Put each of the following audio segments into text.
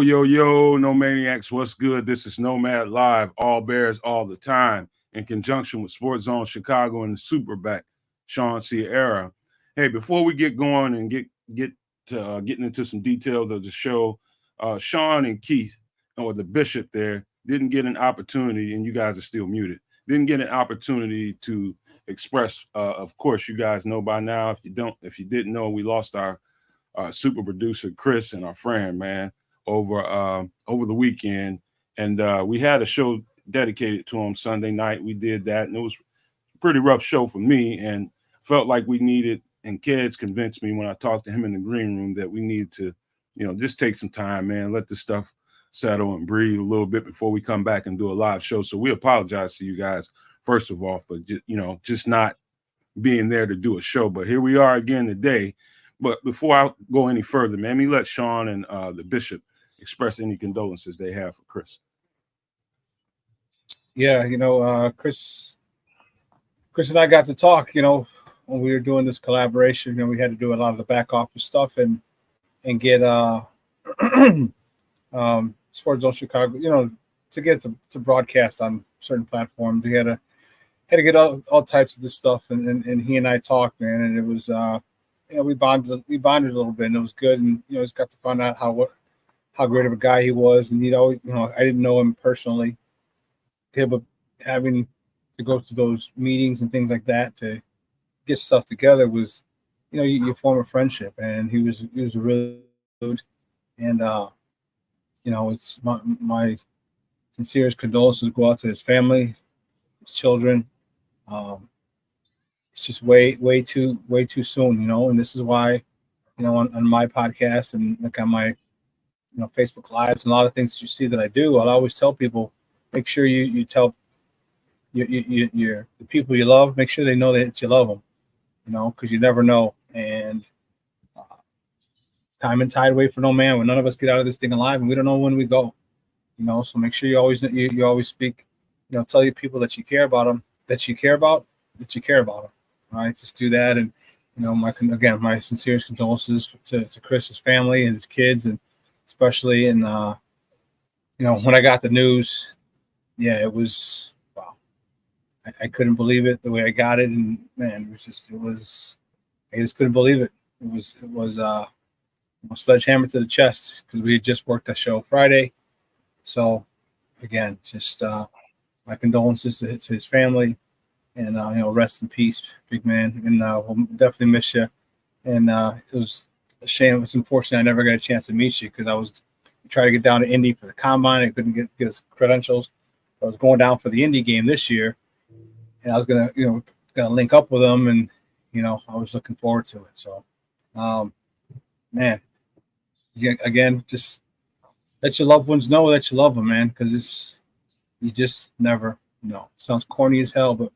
Yo, no maniacs, what's good? This is Nomad Live, all Bears all the time, in conjunction with Sports Zone Chicago and the Superback, Sean Sierra. Hey, before we get going and get to getting into some details of the show, Sean and Keith, or the Bishop there, didn't get an opportunity, and you guys are still muted, didn't get an opportunity to express. Of course, you guys know by now. If you didn't know, we lost our super producer Chris and our friend, man, over the weekend, and we had a show dedicated to him Sunday night. We did that, and it was a pretty rough show for me, and felt like we needed. And kids convinced me when I talked to him in the green room that we needed to, just take some time, man, let this stuff settle and breathe a little bit before we come back and do a live show. So we apologize to you guys first of all for just not being there to do a show. But here we are again today. But before I go any further, man, let me let Sean and the Bishop express any condolences they have for Chris. Yeah, Chris and I got to talk, when we were doing this collaboration. We had to do a lot of the back office stuff and get Sports Zone Chicago, to get to broadcast on certain platforms. We had to get all types of this stuff, and he and I talked, man, and it was we bonded a little bit, and it was good, and just got to find out how great of a guy he was, and I didn't know him personally, but having to go to those meetings and things like that to get stuff together was, you form a friendship, and he was a really good, and it's my sincerest condolences go out to his family, his children. It's just way too soon, and this is why, on my podcast and like on my, Facebook Lives and a lot of things that you see that I do, I'll always tell people, make sure you tell the people you love, make sure they know that you love them, because you never know. And time and tide wait for no man. When none of us get out of this thing alive, and we don't know when we go, so make sure you always speak, tell your people that you care about them, that you care about them. All right, just do that. And my sincerest condolences to Chris's family and his kids, and especially when I got the news, yeah, it was wow. I couldn't believe it the way I got it, and man, I just couldn't believe it. It was a sledgehammer to the chest, because we had just worked that show Friday. So again, just my condolences to his family, and rest in peace, big man. And we'll definitely miss you. And it was a shame. It's unfortunate I never got a chance to meet you, because I was trying to get down to Indy for the combine. I couldn't get his credentials. I was going down for the Indy game this year, and I was gonna link up with him, and I was looking forward to it. So, man, again, just let your loved ones know that you love them, man, because you just never know. It sounds corny as hell, but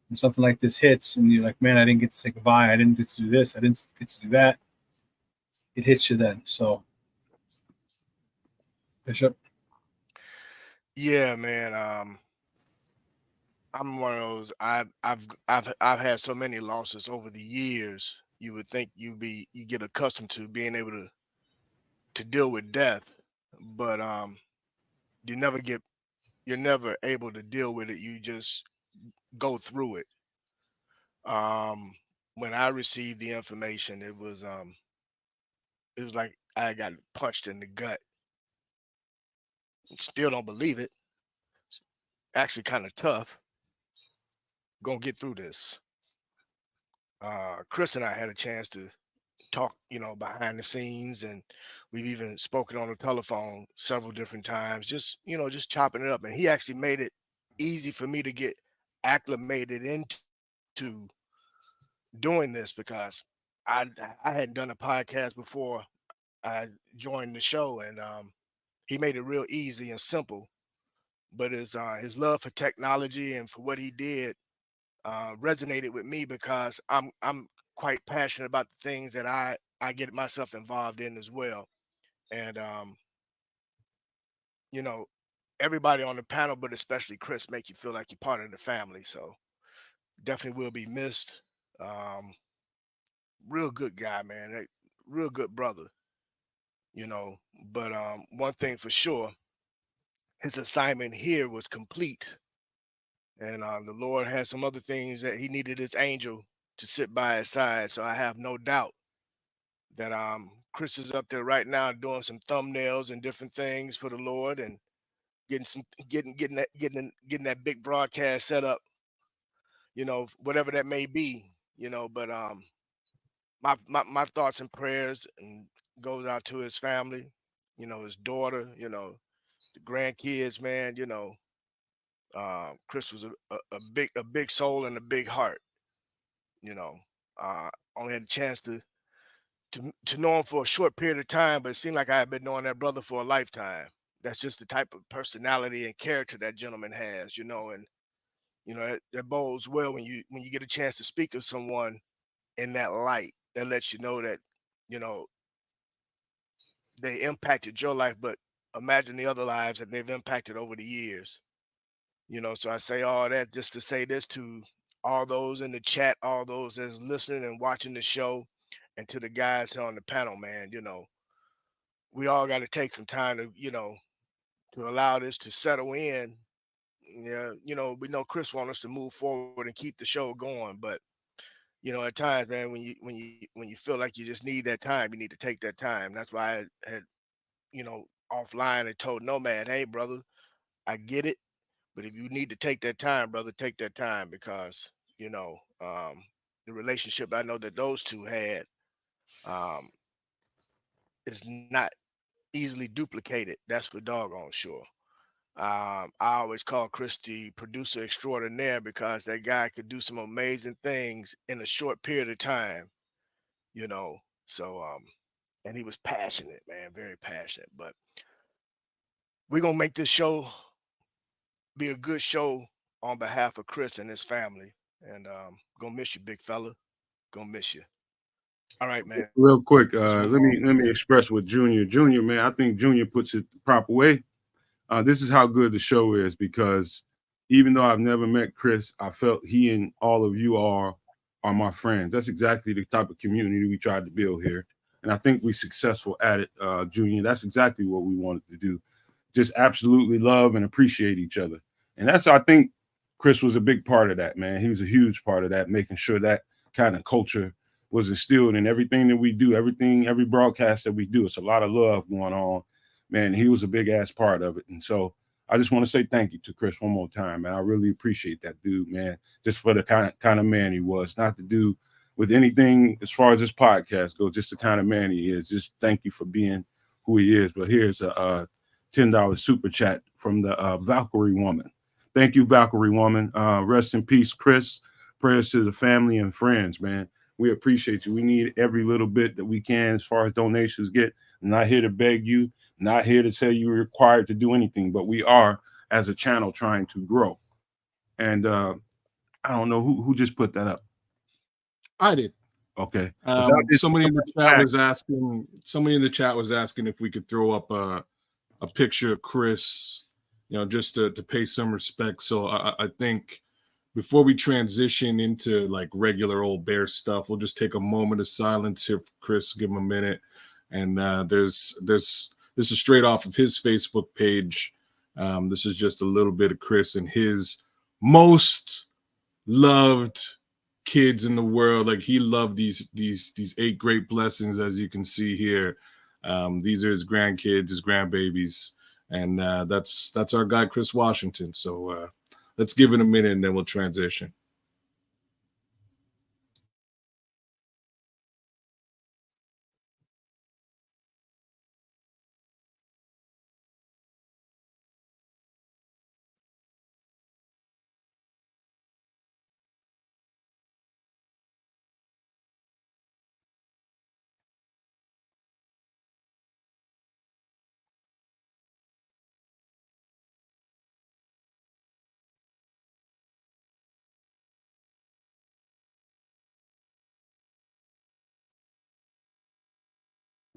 when something like this hits, and you're like, man, I didn't get to say goodbye, I didn't get to do this, I didn't get to do that, it hits you then. So, Bishop. Yeah, man. I'm one of those. I've had so many losses over the years. You would think you get accustomed to being able to deal with death, but you never get you're never able to deal with it. You just go through it. When I received the information, it was like I got punched in the gut. Still don't believe it. Actually, kind of tough. Gonna get through this. Chris and I had a chance to talk, behind the scenes, and we've even spoken on the telephone several different times, just chopping it up. And he actually made it easy for me to get acclimated into doing this, because I I hadn't done a podcast before I joined the show, and he made it real easy and simple. But his love for technology and for what he did resonated with me, because I'm quite passionate about the things that I get myself involved in as well. And you know, everybody on the panel, but especially Chris, make you feel like you're part of the family. So definitely will be missed. Um, Real good guy, man. Real good brother. you know. But one thing for sure, his assignment here was complete, and the Lord had some other things that He needed His angel to sit by his side. So I have no doubt that Chris is up there right now doing some thumbnails and different things for the Lord, and getting some getting that big broadcast set up, whatever that may be, but my thoughts and prayers and goes out to his family, his daughter, the grandkids, man. Chris was a big soul and a big heart. You know, only had a chance to know him for a short period of time, but it seemed like I had been knowing that brother for a lifetime. That's just the type of personality and character that gentleman has, and that bodes well when you get a chance to speak of someone in that light. That lets you know that you know they impacted your life, but imagine the other lives that they've impacted over the years. So I say all that just to say this to all those in the chat, all those that's listening and watching the show, and to the guys on the panel, man. We all got to take some time to allow this to settle in. Yeah, we know Chris wants us to move forward and keep the show going, but at times, man, when you feel like you just need that time, you need to take that time. That's why I had, offline and told Nomad, hey, brother, I get it, but if you need to take that time, brother, take that time, because the relationship I know that those two had um, is not easily duplicated. That's for doggone sure. I always call Chris the producer extraordinaire, because that guy could do some amazing things in a short period of time, you know. So and he was passionate, man, very passionate. But we're gonna make this show be a good show on behalf of Chris and his family. And gonna miss you, big fella. Gonna miss you. All right, man. Real quick, Let's move let on. me express what Junior, man. I think Junior puts it the proper way. This is how good the show is, because even though I've never met Chris, I felt he and all of you are my friends. That's exactly the type of community we tried to build here, and I think we're successful at it, Junior. That's exactly what we wanted to do. Just absolutely love and appreciate each other, and I think Chris was a big part of that, man. He was a huge part of that, making sure that kind of culture was instilled in everything that we do, every broadcast that we do. It's a lot of love going on, man. He was a big ass part of it. And so I just want to say thank you to Chris one more time, man. I really appreciate that dude, man, just for the kind of man he was. Not to do with anything as far as this podcast goes, just the kind of man he is. Just thank you for being who he is. But here's a $10 super chat from the Valkyrie woman. Thank you, Valkyrie woman. Rest in peace, Chris. Prayers to the family and friends, man. We appreciate you. We need every little bit that we can as far as donations get. I'm not here to beg you, not here to tell you you're required to do anything, but we are, as a channel, trying to grow. And I don't know who just put that up. I did. Okay. Somebody in the chat was asking. Somebody in the chat was asking if we could throw up a picture of Chris, just to pay some respect. So I think before we transition into like regular old Bear stuff, we'll just take a moment of silence here for Chris. Give him a minute. And this is straight off of his Facebook page. This is just a little bit of Chris and his most loved kids in the world. Like, he loved these 8 great blessings, as you can see here. These are his grandkids, his grandbabies, and that's our guy Chris Washington. So let's give it a minute and then we'll transition.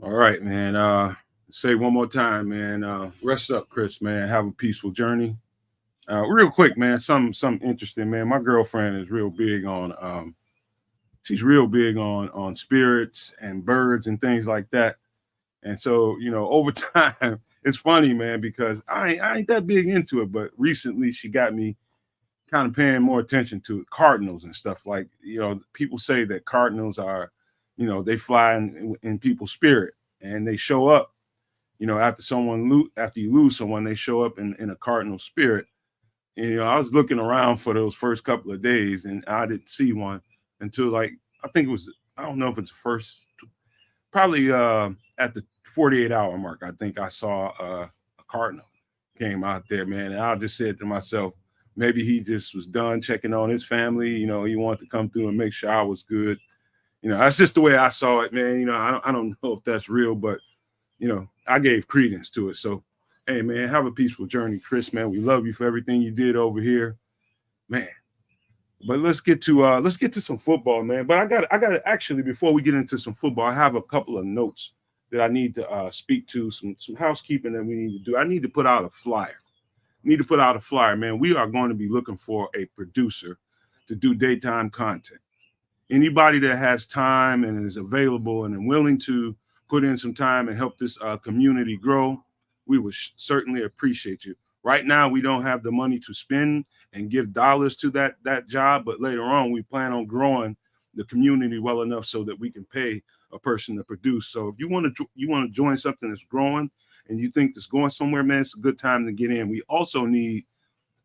All right, man. Say one more time, man. Rest up, Chris, man. Have a peaceful journey. Real quick, man. Something interesting, man. My girlfriend is real big on she's real big on spirits and birds and things like that. And so, over time, it's funny, man, because I ain't that big into it. But recently, she got me kind of paying more attention to it. Cardinals and stuff. Like, people say that Cardinals are, they fly in people's spirit, and they show up. After you lose someone, they show up in a Cardinal spirit. And, I was looking around for those first couple of days, and I didn't see one until I think it was, I don't know if it's the first, probably at the 48-hour mark. I think I saw a Cardinal came out there, man. And I just said to myself, maybe he just was done checking on his family. He wanted to come through and make sure I was good. That's just the way I saw it, man. I don't know if that's real, but, I gave credence to it. So, hey, man, have a peaceful journey, Chris, man. We love you for everything you did over here, man. But let's get to some football, man. But I got actually, before we get into some football, I have a couple of notes that I need to speak to, some housekeeping that we need to do. I need to put out a flyer. Man. We are going to be looking for a producer to do daytime content. Anybody that has time and is available and willing to put in some time and help this community grow, we would certainly appreciate you. Right now, we don't have the money to spend and give dollars to that job, but later on, we plan on growing the community well enough so that we can pay a person to produce. So if you want to join something that's growing and you think it's going somewhere, man, it's a good time to get in. We also need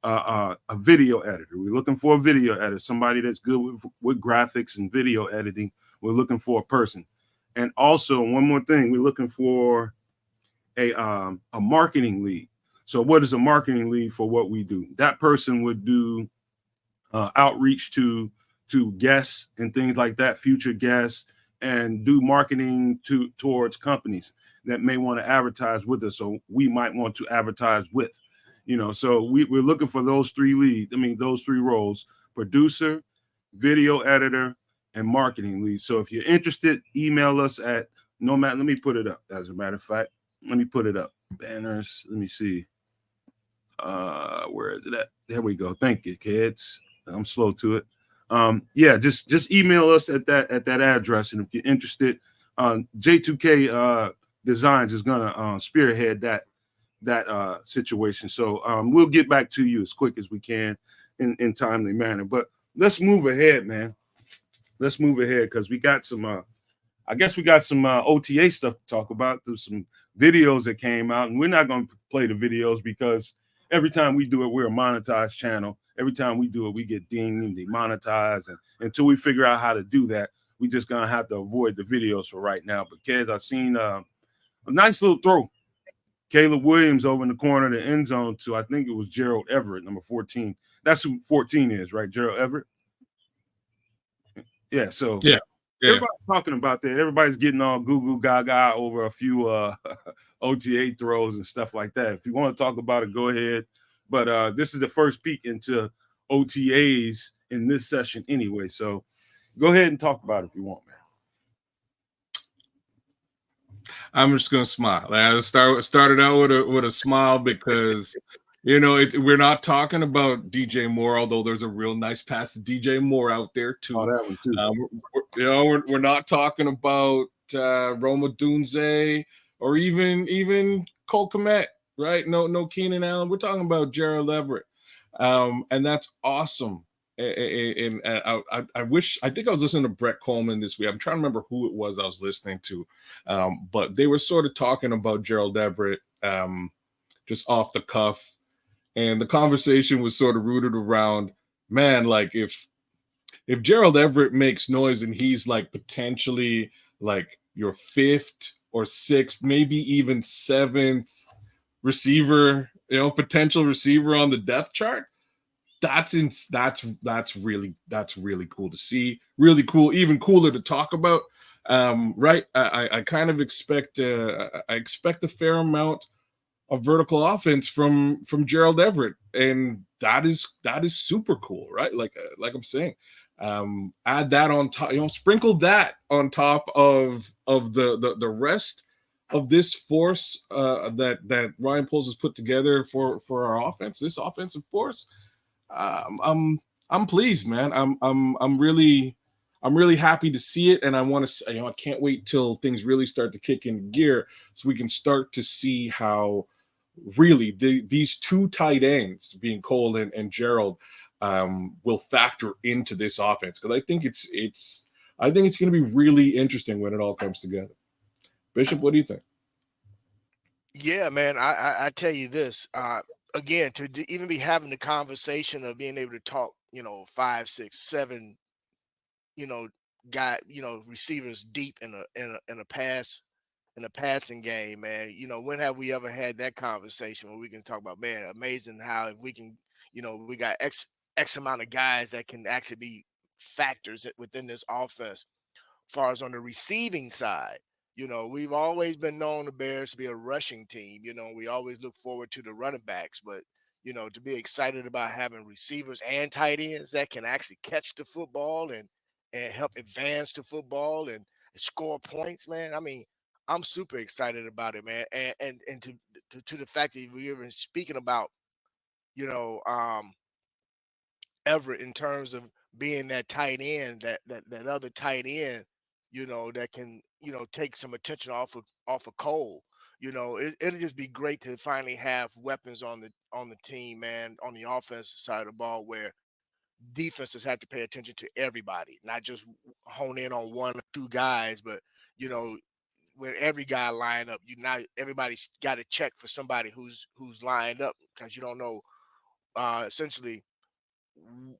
a video editor. We're looking for a video editor, somebody that's good with graphics and video editing. We're looking for a person. And also, one more thing, we're looking for a marketing lead. So what is a marketing lead for what we do? That person would do outreach to guests and things like that, future guests, and do marketing towards companies that may want to advertise with us. So we might want to advertise with, so we're looking for those those three roles: producer, video editor, and marketing lead. So if you're interested, email us at Nomad. Let me put it up. As a matter of fact, let me put it up. Banners. Let me see. Where is it at? There we go. Thank you, kids. I'm slow to it. Just email us at that address, and if you're interested, J2K Designs is gonna spearhead that situation. So we'll get back to you as quick as we can in timely manner. But let's move ahead, man. Let's move ahead because we got some. I guess we got some OTA stuff to talk about. There's some videos that came out, and we're not going to play the videos because every time we do it, we're a monetized channel. Every time we do it, we get dinged and demonetized. And until we figure out how to do that, we're just going to have to avoid the videos for right now. But, kids, I've seen a nice little throw. Caleb Williams over in the corner of the end zone to, I think it was Gerald Everett, number 14. That's who 14 is, right? Gerald Everett? Yeah, so yeah. Everybody's talking about that. Everybody's getting all goo gaga over a few OTA throws and stuff like that. If you want to talk about it, go ahead. But this is the first peek into OTAs in this session anyway. So go ahead and talk about it if you want, man. I'm just gonna smile. I started out with a smile because we're not talking about DJ Moore, although there's a real nice pass to DJ Moore out there too. Oh, that one too. We're not talking about Roma Dunze or even Cole Kmet, right? No Keenan Allen. We're talking about Gerald Everett, and that's awesome. And I think I was listening to Brett Coleman this week. I'm trying to remember who it was I was listening to, but they were sort of talking about Gerald Everett just off the cuff. And the conversation was sort of rooted around, man, like if Gerald Everett makes noise and he's like potentially like your fifth or sixth, maybe even seventh receiver, potential receiver on the depth chart, that's really cool to see. Really cool, even cooler to talk about. Right? I kind of expect a fair amount of vertical offense from Gerald Everett, and that is super cool, right? Like I'm saying, add that on top, sprinkle that on top of the rest of this force that Ryan Poles has put together for our offense, this offensive force. I'm pleased, man. I'm really I'm really happy to see it, and I want to, I can't wait till things really start to kick into gear, so we can start to see how really these two tight ends, being Cole and Gerald, will factor into this offense, because I think it's going to be really interesting when it all comes together. Bishop, what do you think? Yeah, man, I tell you this, again, to even be having the conversation of being able to talk, 5, 6, 7, you know, receivers deep in a passing game, man. When have we ever had that conversation where we can talk about, man, amazing how if we can, we got X amount of guys that can actually be factors within this offense. Far as on the receiving side, we've always been known the Bears to be a rushing team. We always look forward to the running backs, but to be excited about having receivers and tight ends that can actually catch the football and help advance the football and score points, man. I mean, I'm super excited about it, man. And to the fact that we were speaking about, you know, um, Everett in terms of being that tight end, that other tight end, that can, take some attention off of Cole. It'll just be great to finally have weapons on the team, man, on the offensive side of the ball, where defenses have to pay attention to everybody, not just hone in on one or two guys, but you know, when every guy line up, everybody's got to check for somebody who's lined up, because you don't know essentially w-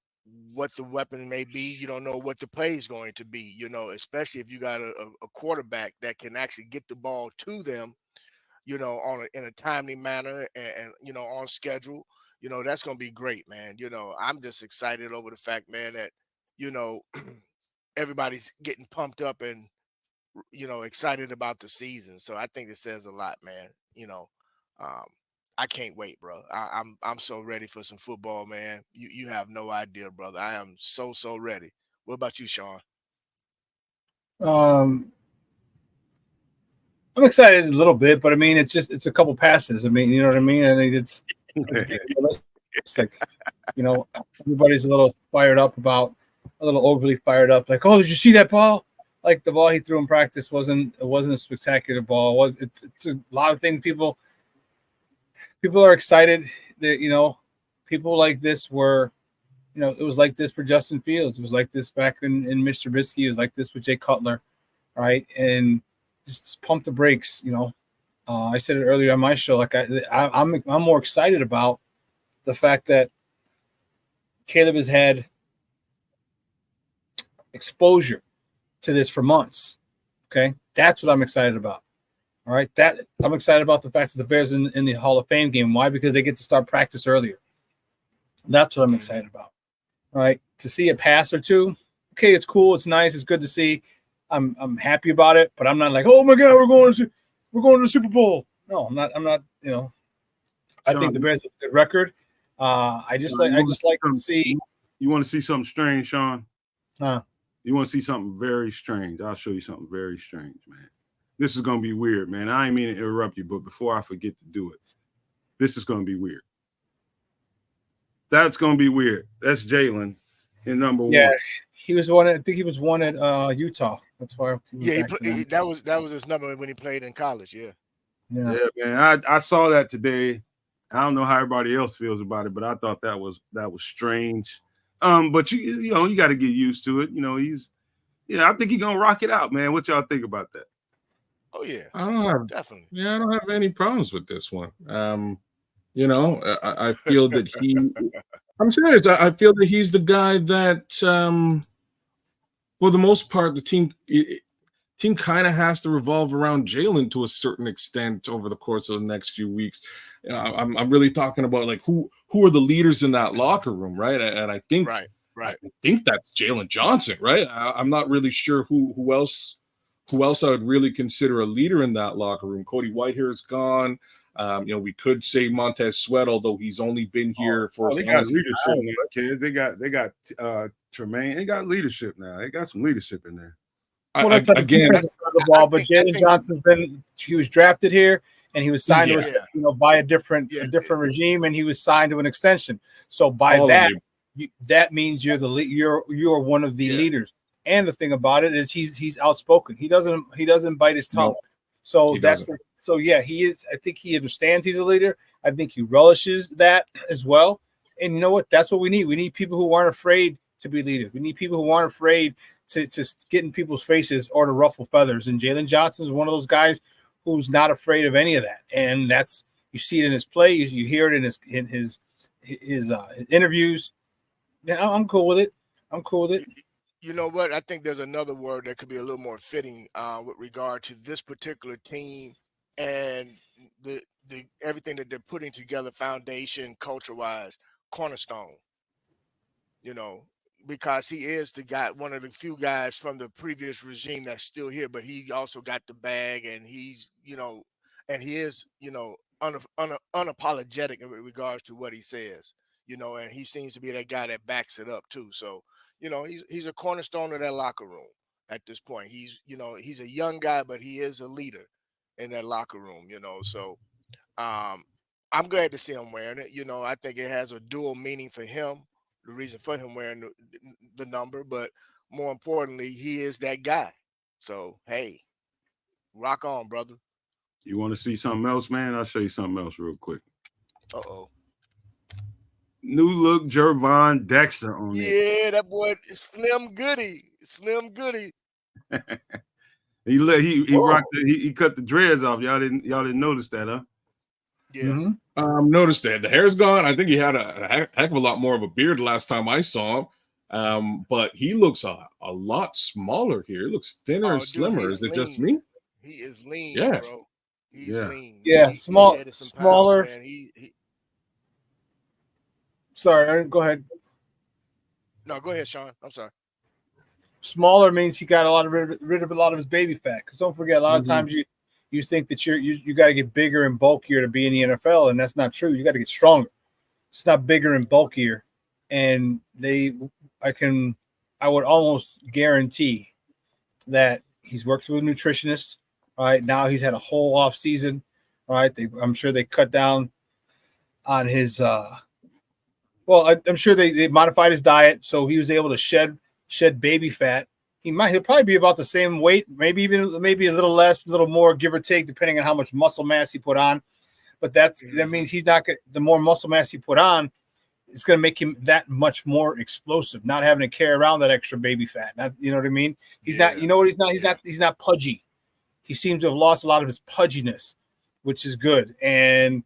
what the weapon may be. You don't know what the play is going to be, especially if you got a quarterback that can actually get the ball to them, in a timely manner and on schedule. That's going to be great, man. I'm just excited over the fact, man, that, you know, everybody's getting pumped up and, excited about the season. So I think it says a lot, man. Um, I can't wait, bro. I'm so ready for some football, man. You have no idea, brother. I am so ready. What about you, Sean? Um, I'm excited a little bit, but I mean, it's a couple passes. I mean, you know what I mean? I think it's being realistic. Everybody's a little fired up about, a little overly fired up. Like, oh, did you see that ball? Like the ball he threw in practice wasn't a spectacular ball. It's a lot of things. People are excited that people like this were. It was like this for Justin Fields. It was like this back in Mr. Trubisky. It was like this with Jay Cutler, right? And just pump the brakes. I said it earlier on my show. Like I'm more excited about the fact that Caleb has had exposure to this for months. Okay, that's what I'm excited about. All right, that I'm excited about the fact that the Bears in the Hall of Fame game. Why? Because they get to start practice earlier. That's what I'm excited about. All right, to see a pass or two. Okay, it's cool. It's nice. It's good to see. I'm happy about it, but I'm not like, oh my God, we're going to the Super Bowl. No, I'm not. I think the Bears have a good record. I just like to see. You want to see something strange, Sean? Huh? You want to see something very strange? I'll show you something very strange, man. This is going to be weird, man. I ain't mean to interrupt you, but before I forget to do it, this is going to be weird. That's going to be weird. That's Jaylon in number one. Yeah, he was one. I think he was one at Utah. That's why. That was his number when he played in college. Yeah, man. I saw that today. I don't know how everybody else feels about it, but I thought that was strange. But you got to get used to it. I think he's gonna rock it out, man. What y'all think about that? Oh yeah, definitely. Yeah, I don't have any problems with this one. I feel that I'm serious. I feel that he's the guy that, for the most part, the team kind of has to revolve around Jaylon to a certain extent over the course of the next few weeks. I'm really talking about like who are the leaders in that locker room, right? And I think right. I think that's Jaylon Johnson, right? I'm not really sure who else I would really consider a leader in that locker room. Cody Whitehair's gone. We could say Montez Sweat, although he's only been here for. They got leadership now, kids. They got Tremaine. They got leadership now. They got some leadership in there. Well, that's again the ball, but Jaylon Johnson's he was drafted here and he was signed to by a different regime, and he was signed to an extension. So by that means you're one of the leaders. And the thing about it is he's outspoken. He doesn't bite his tongue. No, so he that's doesn't. so yeah, he is. I think he understands he's a leader. I think he relishes that as well. And you know what? That's what we need. We need people who aren't afraid to be leaders. We need people who aren't afraid to get in people's faces or to ruffle feathers. And Jaylon Johnson is one of those guys who's not afraid of any of that. And that's, you see it in his play. You hear it in his interviews. Yeah, I'm cool with it. I'm cool with it. You know what? I think there's another word that could be a little more fitting with regard to this particular team and the everything that they're putting together, foundation, culture-wise, cornerstone. You know, because he is the guy, one of the few guys from the previous regime that's still here, but he also got the bag, and he's, and he is, unapologetic in regards to what he says, and he seems to be that guy that backs it up too. So, he's a cornerstone of that locker room at this point. He's a young guy, but he is a leader in that locker room, so I'm glad to see him wearing it. I think it has a dual meaning for him, the reason for him wearing the number, but more importantly, he is that guy. So, hey, rock on, brother. You want to see something else, man? I'll show you something else real quick. Uh-oh. New look Gervon Dexter on there. Yeah, that boy is Slim Goody. Slim Goody. He rocked it. He cut the dreads off. Y'all didn't notice that, huh? Yeah. Mm-hmm. Noticed that the hair's gone. I think he had a heck of a lot more of a beard last time I saw him. But he looks a lot smaller here. He looks thinner and slimmer. Is it lean. just me? He is lean, Yeah. bro. He's lean. Yeah, he smaller. Pounds, man. Sorry, go ahead. No, go ahead, Sean. I'm sorry. Smaller means he got rid of a lot of his baby fat. Because don't forget, a lot of times you think that you got to get bigger and bulkier to be in the NFL, and that's not true. You got to get stronger. It's not bigger and bulkier. And I would almost guarantee that he's worked with a nutritionist. All right, now he's had a whole off season. All right, I'm sure they cut down on his. I'm sure they modified his diet so he was able to shed baby fat. He'll probably be about the same weight, maybe a little less, a little more, give or take, depending on how much muscle mass he put on. But that means he's not going. The more muscle mass he put on, it's going to make him that much more explosive. Not having to carry around that extra baby fat. You know what I mean? He's not. You know what he's not? He's not pudgy. He seems to have lost a lot of his pudginess, which is good. And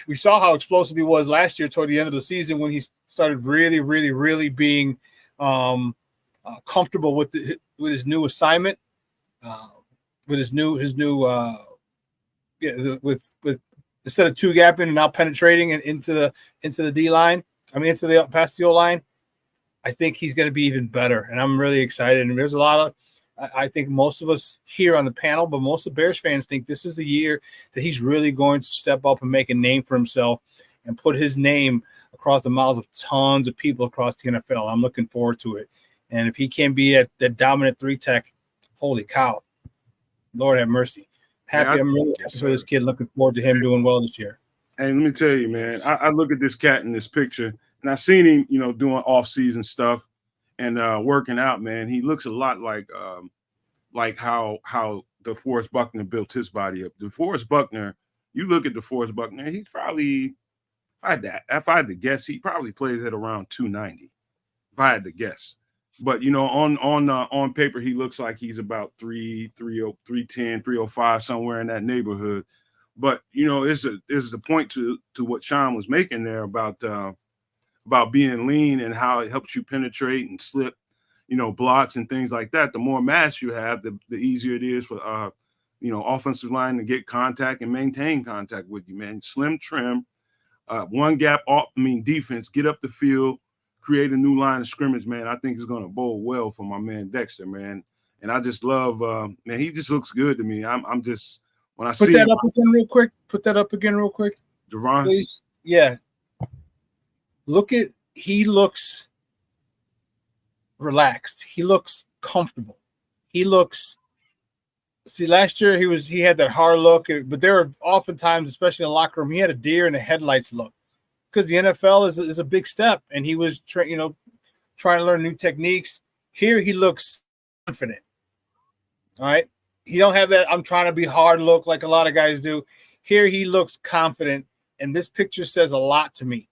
we saw how explosive he was last year toward the end of the season when he started really, really, really being comfortable with his new assignment, with instead of two gapping and now penetrating into the D line. Into the past the O line. I think he's going to be even better, and I'm really excited. And there's a lot of. I think most of us here on the panel, but most of Bears fans think this is the year that he's really going to step up and make a name for himself and put his name across the mouths of tons of people across the NFL. I'm looking forward to it. And if he can be at that dominant 3-tech, holy cow, Lord have mercy. I'm really happy for this kid. Looking forward to him doing well this year. Hey, let me tell you, man, I look at this cat in this picture, and I seen him, doing off-season stuff and working out, man. He looks a lot like how DeForest Buckner built his body up. DeForest Buckner, you look at DeForest Buckner, he's probably, if I had to guess, he probably plays at around 290. If I had to guess. But on paper, he looks like he's about 310, 305, somewhere in that neighborhood. But it's the point to what Sean was making there about being lean and how it helps you penetrate and slip, blocks and things like that. The more mass you have, the easier it is for offensive line to get contact and maintain contact with you, man. Slim, trim, one gap off. Defense, get up the field, create a new line of scrimmage, man. I think it's going to bode well for my man Dexter, man. And I just love, man. He just looks good to me. I'm just when I see that up again real quick. Put that up again real quick, Gervon. Please. Yeah. He looks relaxed. He looks comfortable. Last year he had that hard look, but there were oftentimes, especially in the locker room, he had a deer in the headlights look because the NFL is a big step, and he was trying to learn new techniques. Here he looks confident. All right. He don't have that I'm trying to be hard look like a lot of guys do. Here he looks confident, and this picture says a lot to me.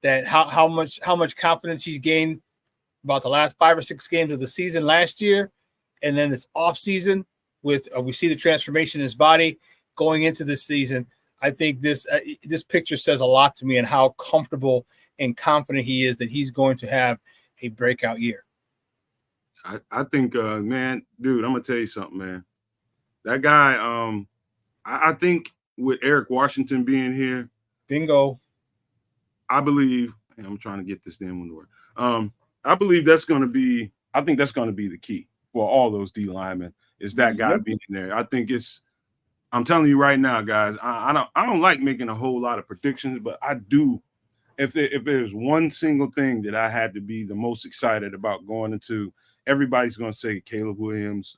That how much confidence he's gained about the last 5 or 6 games of the season last year, and then this off season with we see the transformation in his body going into this season. I think this picture says a lot to me and how comfortable and confident he is that he's going to have a breakout year. I think, man, dude, I'm gonna tell you something, man. That guy, I think with Eric Washington being here, bingo. I believe, I'm trying to get this damn one to work. I believe that's going to be, I think that's going to be the key for all those D linemen is that guy being there. I think I'm telling you right now, guys, I don't like making a whole lot of predictions, but I do. If there's one single thing that I had to be the most excited about going into, everybody's going to say Caleb Williams,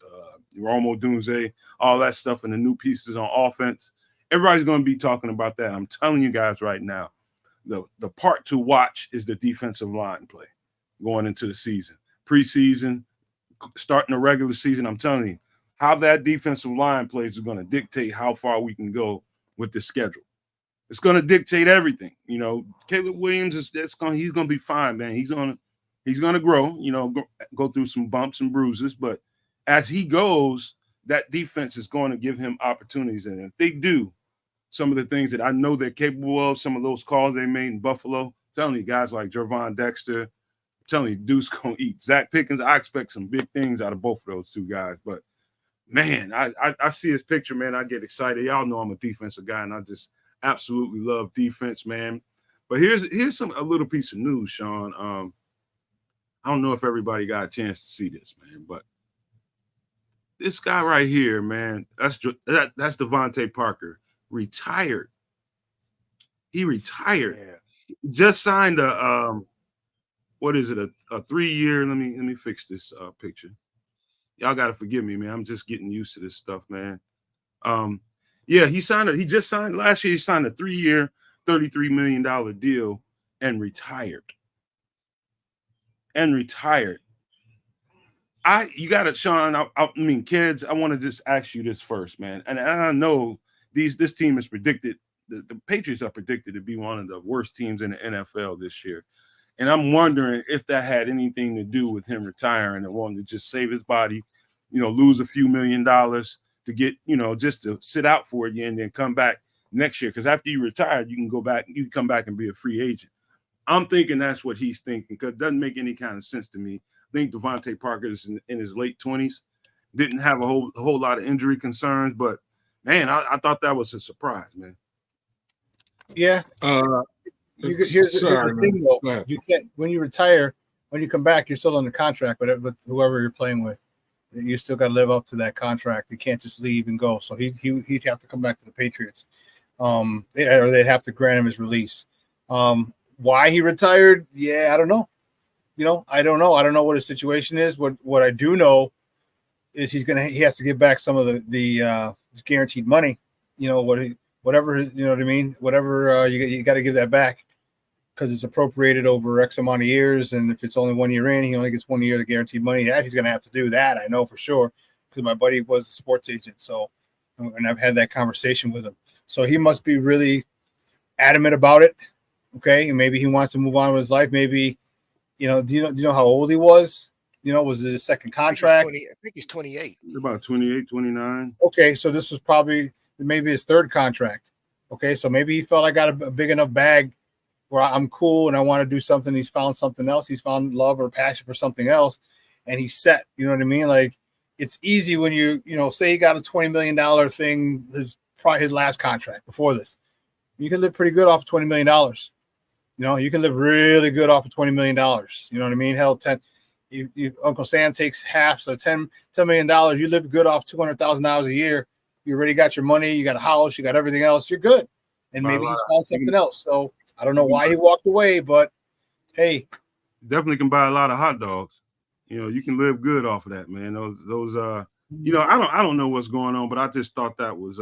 Romo Dunze, all that stuff, and the new pieces on offense. Everybody's going to be talking about that. I'm telling you guys right now, the part to watch is the defensive line play going into the season. Preseason, starting the regular season, I'm telling you, how that defensive line plays is going to dictate how far we can go with the schedule. It's going to dictate everything. You know, Caleb Williams he's going to be fine, man. He's going to grow, you know, go through some bumps and bruises, but as he goes, that defense is going to give him opportunities. And if they do some of the things that I know they're capable of, some of those calls they made in Buffalo, I'm telling you, guys like Gervon Dexter, I'm telling you, dude's going to eat. Zach Pickens, I expect some big things out of both of those two guys. But, man, I see his picture, man. I get excited. Y'all know I'm a defensive guy, and I just absolutely love defense, man. But here's a little piece of news, Sean. I don't know if everybody got a chance to see this, man, but this guy right here, man, that's Devante Parker, retired. He retired. Yeah. Just signed a what is it? A 3-year. Let me fix this picture. Y'all got to forgive me, man. I'm just getting used to this stuff, man. Yeah, he just signed last year. He signed a 3-year, $33 million deal and retired. You got it, Sean. I mean, kids, I want to just ask you this first, man. And I know this team is predicted, the Patriots are predicted to be one of the worst teams in the NFL this year. And I'm wondering if that had anything to do with him retiring and wanting to just save his body, you know, lose a few $1 million to get, you know, just to sit out for a year and then come back next year. Because after you retire, you can come back and be a free agent. I'm thinking that's what he's thinking because it doesn't make any kind of sense to me. I think Devante Parker is in his late 20s, didn't have a whole lot of injury concerns, but man, I thought that was a surprise, man. Yeah. Here's the thing, though. You can't when you retire, when you come back, you're still under contract with whoever you're playing with. You still got to live up to that contract. You can't just leave and go. So he'd have to come back to the Patriots, or they'd have to grant him his release. Why he retired? Yeah, I don't know. You know, I don't know. I don't know what his situation is. What I do know is he has to give back some of the guaranteed money. You know whatever you know what I mean. Whatever you got to give that back because it's appropriated over X amount of years, and if it's only 1 year in, he only gets 1 year of the guaranteed money. Yeah, he's going to have to do that. I know for sure because my buddy was a sports agent, so and I've had that conversation with him. So he must be really adamant about it. Okay, and maybe he wants to move on with his life. Maybe, you know, do you know how old he was? You know, was it his second contract? I think he's 28. About 28, 29. Okay, so this was probably maybe his third contract. Okay, so maybe he felt I got a big enough bag where I'm cool and I want to do something. He's found something else. He's found love or passion for something else, and he's set. You know what I mean? Like it's easy when you say he got a $20 million thing. Probably his last contract before this. You can live pretty good off of $20 million. You know, you can live really good off of $20 million. You know what I mean? Hell, Uncle Sam takes half, so $10 million. You live good off $200,000 a year. You already got your money. You got a house. You got everything else. You're good. And maybe he's found something else. So I don't know why he walked away, but hey, definitely can buy a lot of hot dogs. You know, you can live good off of that, man. Those you know, I don't know what's going on, but I just thought that was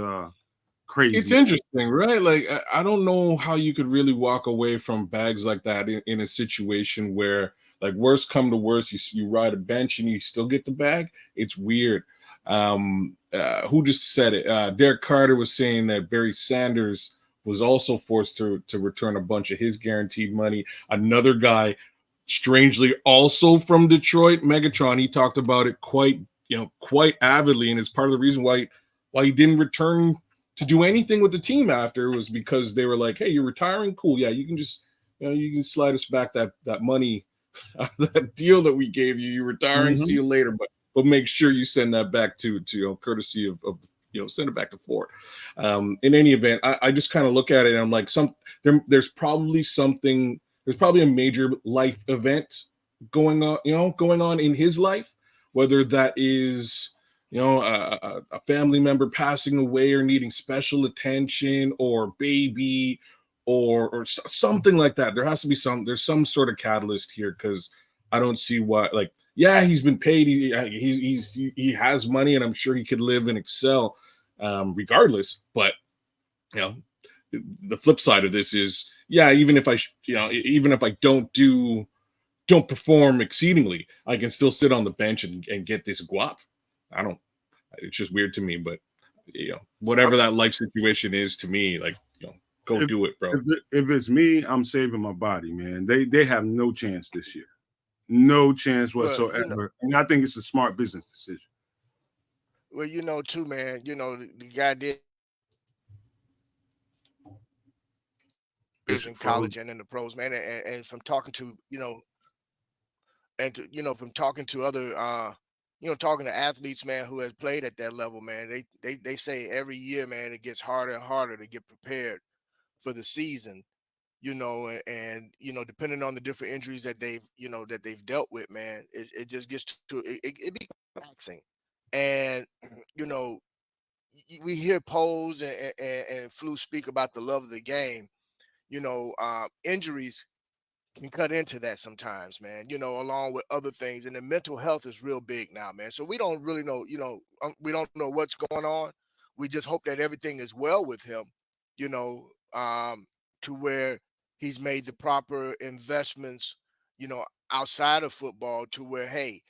crazy. It's interesting, right? Like I don't know how you could really walk away from bags like that in a situation where Like worst come to worst, you ride a bench and you still get the bag. It's weird. Who just said it? Derek Carter was saying that Barry Sanders was also forced to return a bunch of his guaranteed money. Another guy, strangely, also from Detroit, Megatron, he talked about it quite avidly, and it's part of the reason why he didn't return to do anything with the team after, was because they were like, hey, you're retiring? Cool. Yeah, you can just, you can slide us back that money, that deal that we gave you. You're retiring, see you later, but make sure you send that back to courtesy of send it back to Fort. In any event, I just kind of look at it and I'm like, there's probably a major life event going on in his life, whether that is a family member passing away or needing special attention, or baby, or something like that. There has to be there's some sort of catalyst here, because I don't see what, like, yeah, he's been paid. He has money, and I'm sure he could live and excel regardless. But the flip side of this is, yeah, even if I don't perform exceedingly, I can still sit on the bench and get this guap. It's just weird to me, but whatever that life situation is to me, like, go do it, bro. If it's me, I'm saving my body, man. They have no chance this year. No chance whatsoever. And I think it's a smart business decision. Well, too, man, the guy did in college and in the pros, man. And from talking to, from talking to other, talking to athletes, man, who has played at that level, man, they say every year, man, it gets harder and harder to get prepared for the season, and depending on the different injuries that they've dealt with, man, it just gets to it becomes taxing. And we hear Pose and Flu speak about the love of the game. Injuries can cut into that sometimes, man, along with other things. And the mental health is real big now, man. So we don't really know, we don't know what's going on. We just hope that everything is well with him, to where he's made the proper investments, outside of football, to where, hey,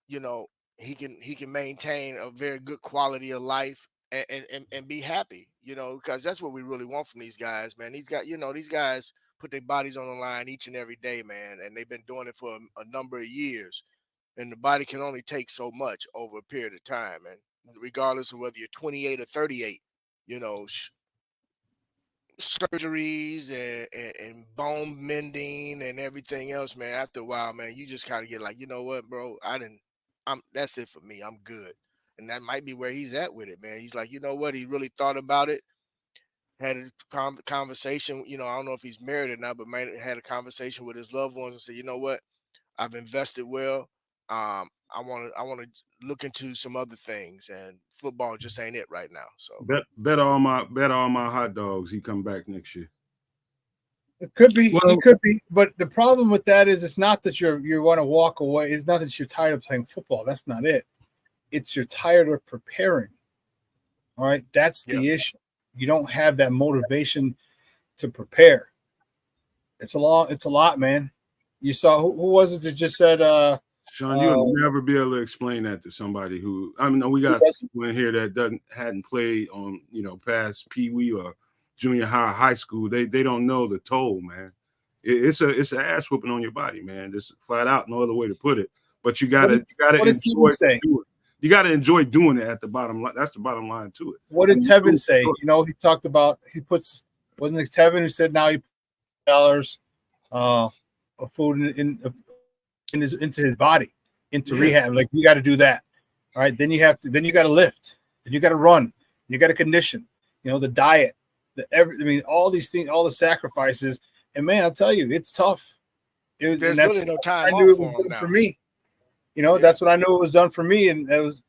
he can maintain a very good quality of life and be happy, because that's what we really want from these guys, man. These guys put their bodies on the line each and every day, man, and they've been doing it for a number of years, and the body can only take so much over a period of time, and regardless of whether you're 28 or 38, surgeries and bone mending and everything else, man, after a while, man, you just kind of get like, you know what, bro, that's it for me. I'm good. And that might be where he's at with it, man. He's like, you know what? He really thought about it, had a conversation. I don't know if he's married or not, but had a conversation with his loved ones and said, you know what? I've invested well. I want to look into some other things, and football just ain't it right now. So bet all my hot dogs he come back next year. It could be, but the problem with that is, it's not that you want to walk away. It's not that you're tired of playing football. That's not it. It's you're tired of preparing. All right, that's the issue. You don't have that motivation to prepare. It's a lot, man. You saw who was it that just said, Sean, you'll never be able to explain that to somebody who, we got people in here that hadn't played on, past Pee Wee or junior high school. They don't know the toll, man. It's an ass whooping on your body, man. Just flat out, no other way to put it. But you gotta enjoy doing it. You gotta enjoy doing it at the bottom line. That's the bottom line to it. What did Tevin say? He talked about, wasn't it Tevin who said now he puts $1 of food into his body, into rehab. Like, you got to do that. All right. Then you got to lift. Then you got to run. You got to condition. The diet. All these things, all the sacrifices. And man, I'll tell you, it's tough. There's really no time off for him now. For me. That's what I knew it was done for me. And it was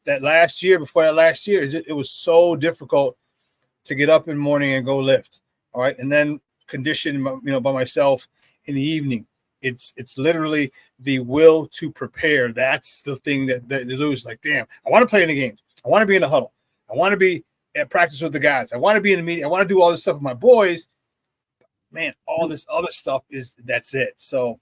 that last year, before that last year, it was so difficult to get up in the morning and go lift. All right. And then condition, by myself in the evening. It's literally the will to prepare. That's the thing that Lou's like, damn, I want to play in the games. I want to be in the huddle. I want to be at practice with the guys. I want to be in the meeting. I want to do all this stuff with my boys. Man, all this other stuff that's it. So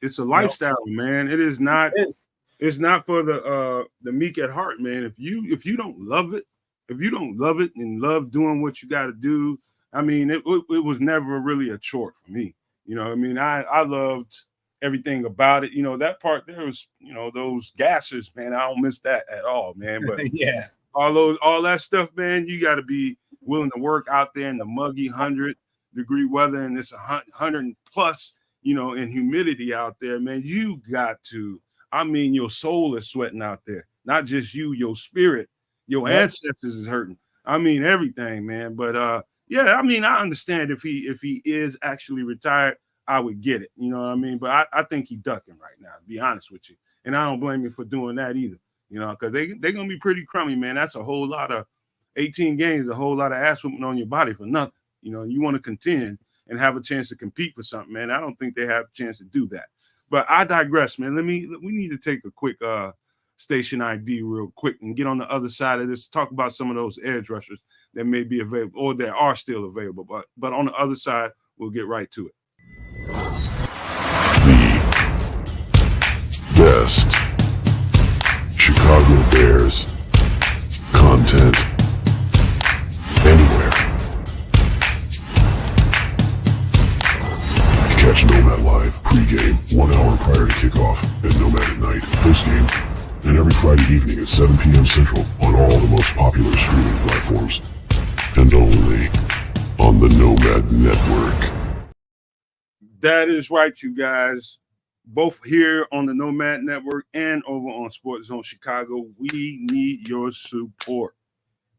It's a lifestyle, man. It is not. It is. It's not for the meek at heart, man. If you don't love it, and love doing what you got to do, I mean, it was never really a chore for me. You know, I mean, I loved everything about it. You know, that part there was, you know, those gassers, man. I don't miss that at all, man. But Yeah. all that stuff, man, you got to be willing to work out there in the muggy 100-degree weather, and it's 100 plus, you know, in humidity out there, man. You got to. I mean, your soul is sweating out there, not just you, your spirit, your ancestors is hurting. I mean, everything, man. But yeah, I mean, I understand if he is actually retired, I would get it. You know what I mean? But I think he's ducking right now, to be honest with you. And I don't blame him for doing that either. You know, because they're gonna be pretty crummy, man. That's a whole lot of 18 games, a whole lot of ass whooping on your body for nothing. You know, you want to contend and have a chance to compete for something, man. I don't think they have a chance to do that. But I digress, man. We need to take a quick station ID real quick and get on the other side of this, talk about some of those edge rushers that may be available or that are still available. But on the other side, we'll get right to it. The best Chicago Bears content anywhere. Catch Nomad live pregame 1 hour prior to kickoff, and Nomad at night postgame, and every Friday evening at 7 p.m. Central on all the most popular streaming platforms, and only on the Nomad Network. That is right, you guys. Both here on the Nomad Network and over on Sports Zone Chicago, we need your support.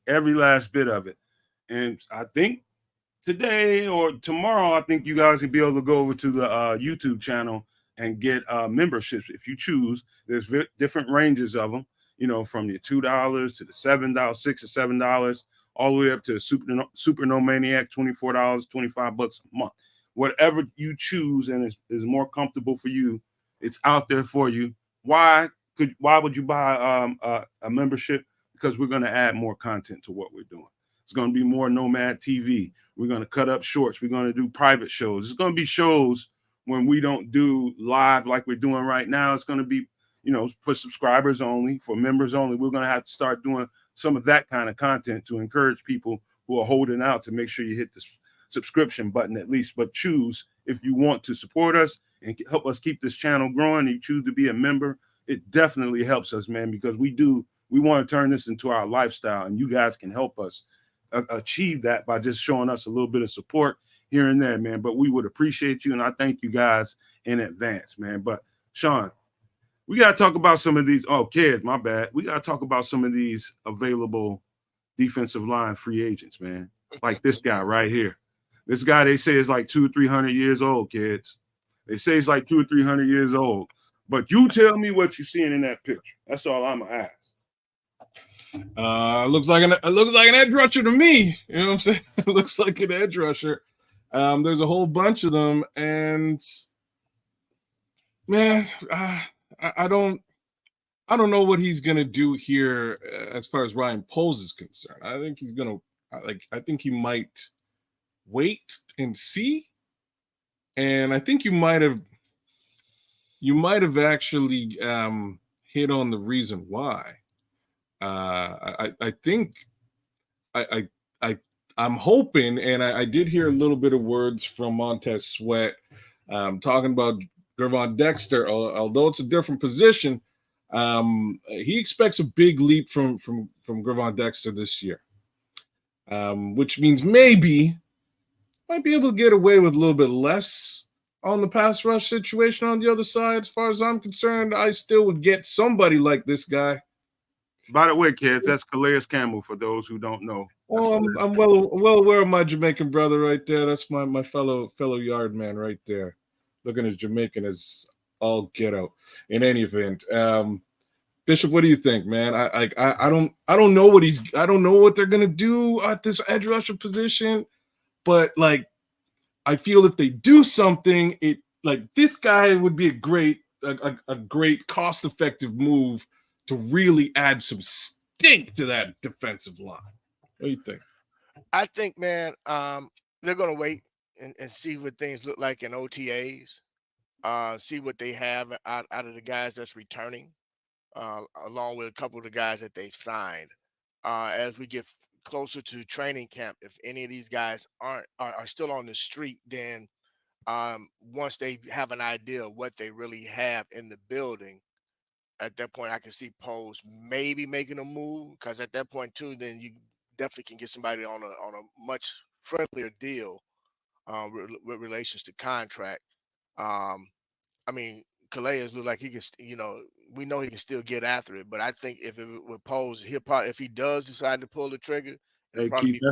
Every last bit of it. And I think today or tomorrow, I think you guys can be able to go over to the YouTube channel and get memberships if you choose. There's different ranges of them, you know, from your $2 to the $7, $6 or $7, all the way up to Super Nomaniac, $24, $25 a month. Whatever you choose and is more comfortable for you, it's out there for you. Why would you buy a membership? Because we're going to add more content to what we're doing. It's going to be more Nomad TV. We're going to cut up shorts. We're going to do private shows. It's going to be shows when we don't do live like we're doing right now. It's going to be, you know, for subscribers only, for members only. We're going to have to start doing some of that kind of content to encourage people who are holding out to make sure you hit the subscription button at least, but choose if you want to support us and help us keep this channel growing. You choose to be a member. It definitely helps us, man, because we want to turn this into our lifestyle, and you guys can help us achieve that by just showing us a little bit of support here and there, man. But we would appreciate you, and I thank you guys in advance, man. But Sean, we got to talk about some of these. Oh, kids, my bad. We got to talk about some of these available defensive line free agents, man. Like this guy right here. This guy, they say, is like 200 or 300 years old, kids. They say he's like 200 or 300 years old. But you tell me what you're seeing in that picture. That's all I'm gonna ask. Looks like an edge rusher to me. You know what I'm saying? It looks like an edge rusher. There's a whole bunch of them, and man, I don't know what he's gonna do here as far as Ryan Poles is concerned. I think he's gonna I think he might wait and see, and I think you might have actually hit on the reason why. I think I'm hoping, and I did hear a little bit of words from Montez Sweat talking about Gervon Dexter, although it's a different position. He expects a big leap from Gervon Dexter this year, which means maybe might be able to get away with a little bit less on the pass rush situation on the other side. As far as I'm concerned, I still would get somebody like this guy. By the way, kids, that's Calais Campbell for those who don't know. Oh, I'm well aware of my Jamaican brother right there. That's my fellow yard man right there. Looking as Jamaican as all get out. In any event, Bishop, what do you think, man? I don't know what they're gonna do at this edge rusher position. But like, I feel if they do something, this guy would be a great cost-effective move to really add some stink to that defensive line. What do you think? I think, man, they're gonna wait and see what things look like in OTAs. see what they have out of the guys that's returning, along with a couple of the guys that they've signed. As we get closer to training camp, if any of these guys are still on the street, then once they have an idea of what they really have in the building, at that point I can see Pose maybe making a move, because at that point too, then you definitely can get somebody on a much friendlier deal, with relations to contract. Um, I mean, Calais look like he can, we know he can still get after it. But I think if it would Pose, he'll probably, if he does decide to pull the trigger, it'll Hey, probably Keith,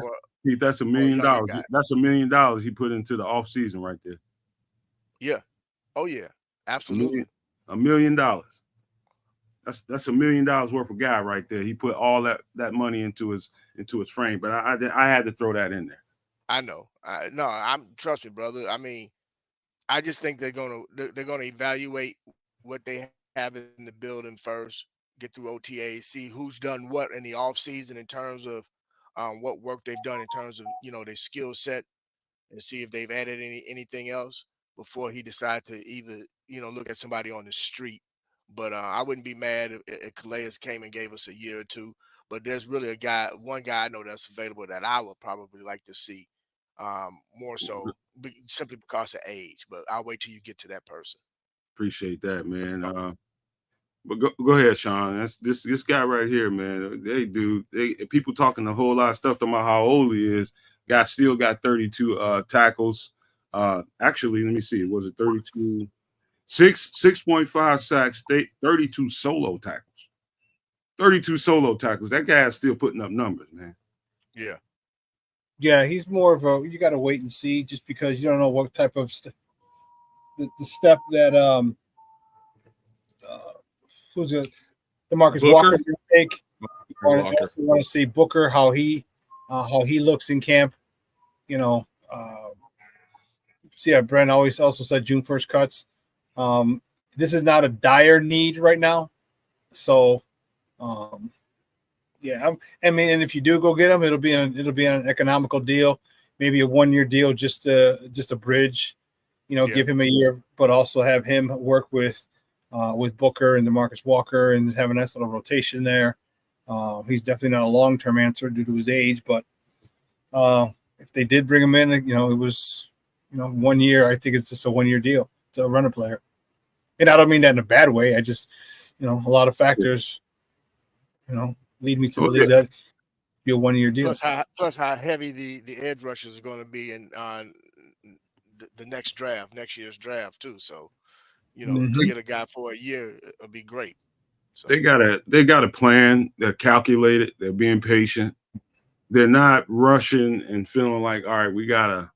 be that's $1 for a million. younger guy. That's $1 million he put into the off season right there. Yeah. Oh yeah. $1 million. Absolutely. $1 million. That's $1 million worth of guy right there. He put all that money into his frame. But I had to throw that in there. I know. Trust me, brother. I mean, I just think they're gonna evaluate what they have in the building first, get through OTAs, see who's done what in the off season in terms of what work they've done in terms of their skill set, and see if they've added anything else before he decides to either look at somebody on the street. But I wouldn't be mad if Calais came and gave us a year or two. But there's really one guy I know that's available that I would probably like to see, more so simply because of age. But I'll wait till you get to that person. Appreciate that, man. But go ahead, Sean. That's this guy right here, man. People talking a whole lot of stuff about how old he is. Guy still got 32 tackles. Actually, let me see. Was it 32? 6.5 sacks, 32 solo tackles. 32 solo tackles. That guy's still putting up numbers, man. Yeah. Yeah, he's more of a, you got to wait and see, just because you don't know what type of the step that who's the Marcus Walker take. You want to see Booker, how he looks in camp. Brent always also said June 1st cuts. This is not a dire need right now, so and if you do go get him, it'll be an economical deal, maybe a 1-year deal, just a bridge, give him a year, but also have him work with Booker and DeMarcus Walker and have a nice little rotation there. He's definitely not a long-term answer due to his age, but if they did bring him in, it was 1 year. I think it's just a 1-year deal. It's a runner player. And I don't mean that in a bad way. I just, a lot of factors, lead me to believe that be a 1-year deal. Plus how heavy the edge rushers are going to be in the next year's draft too. So, to get a guy for a year would be great. So they got a plan. They're calculated. They're being patient. They're not rushing and feeling like, all right, we gotta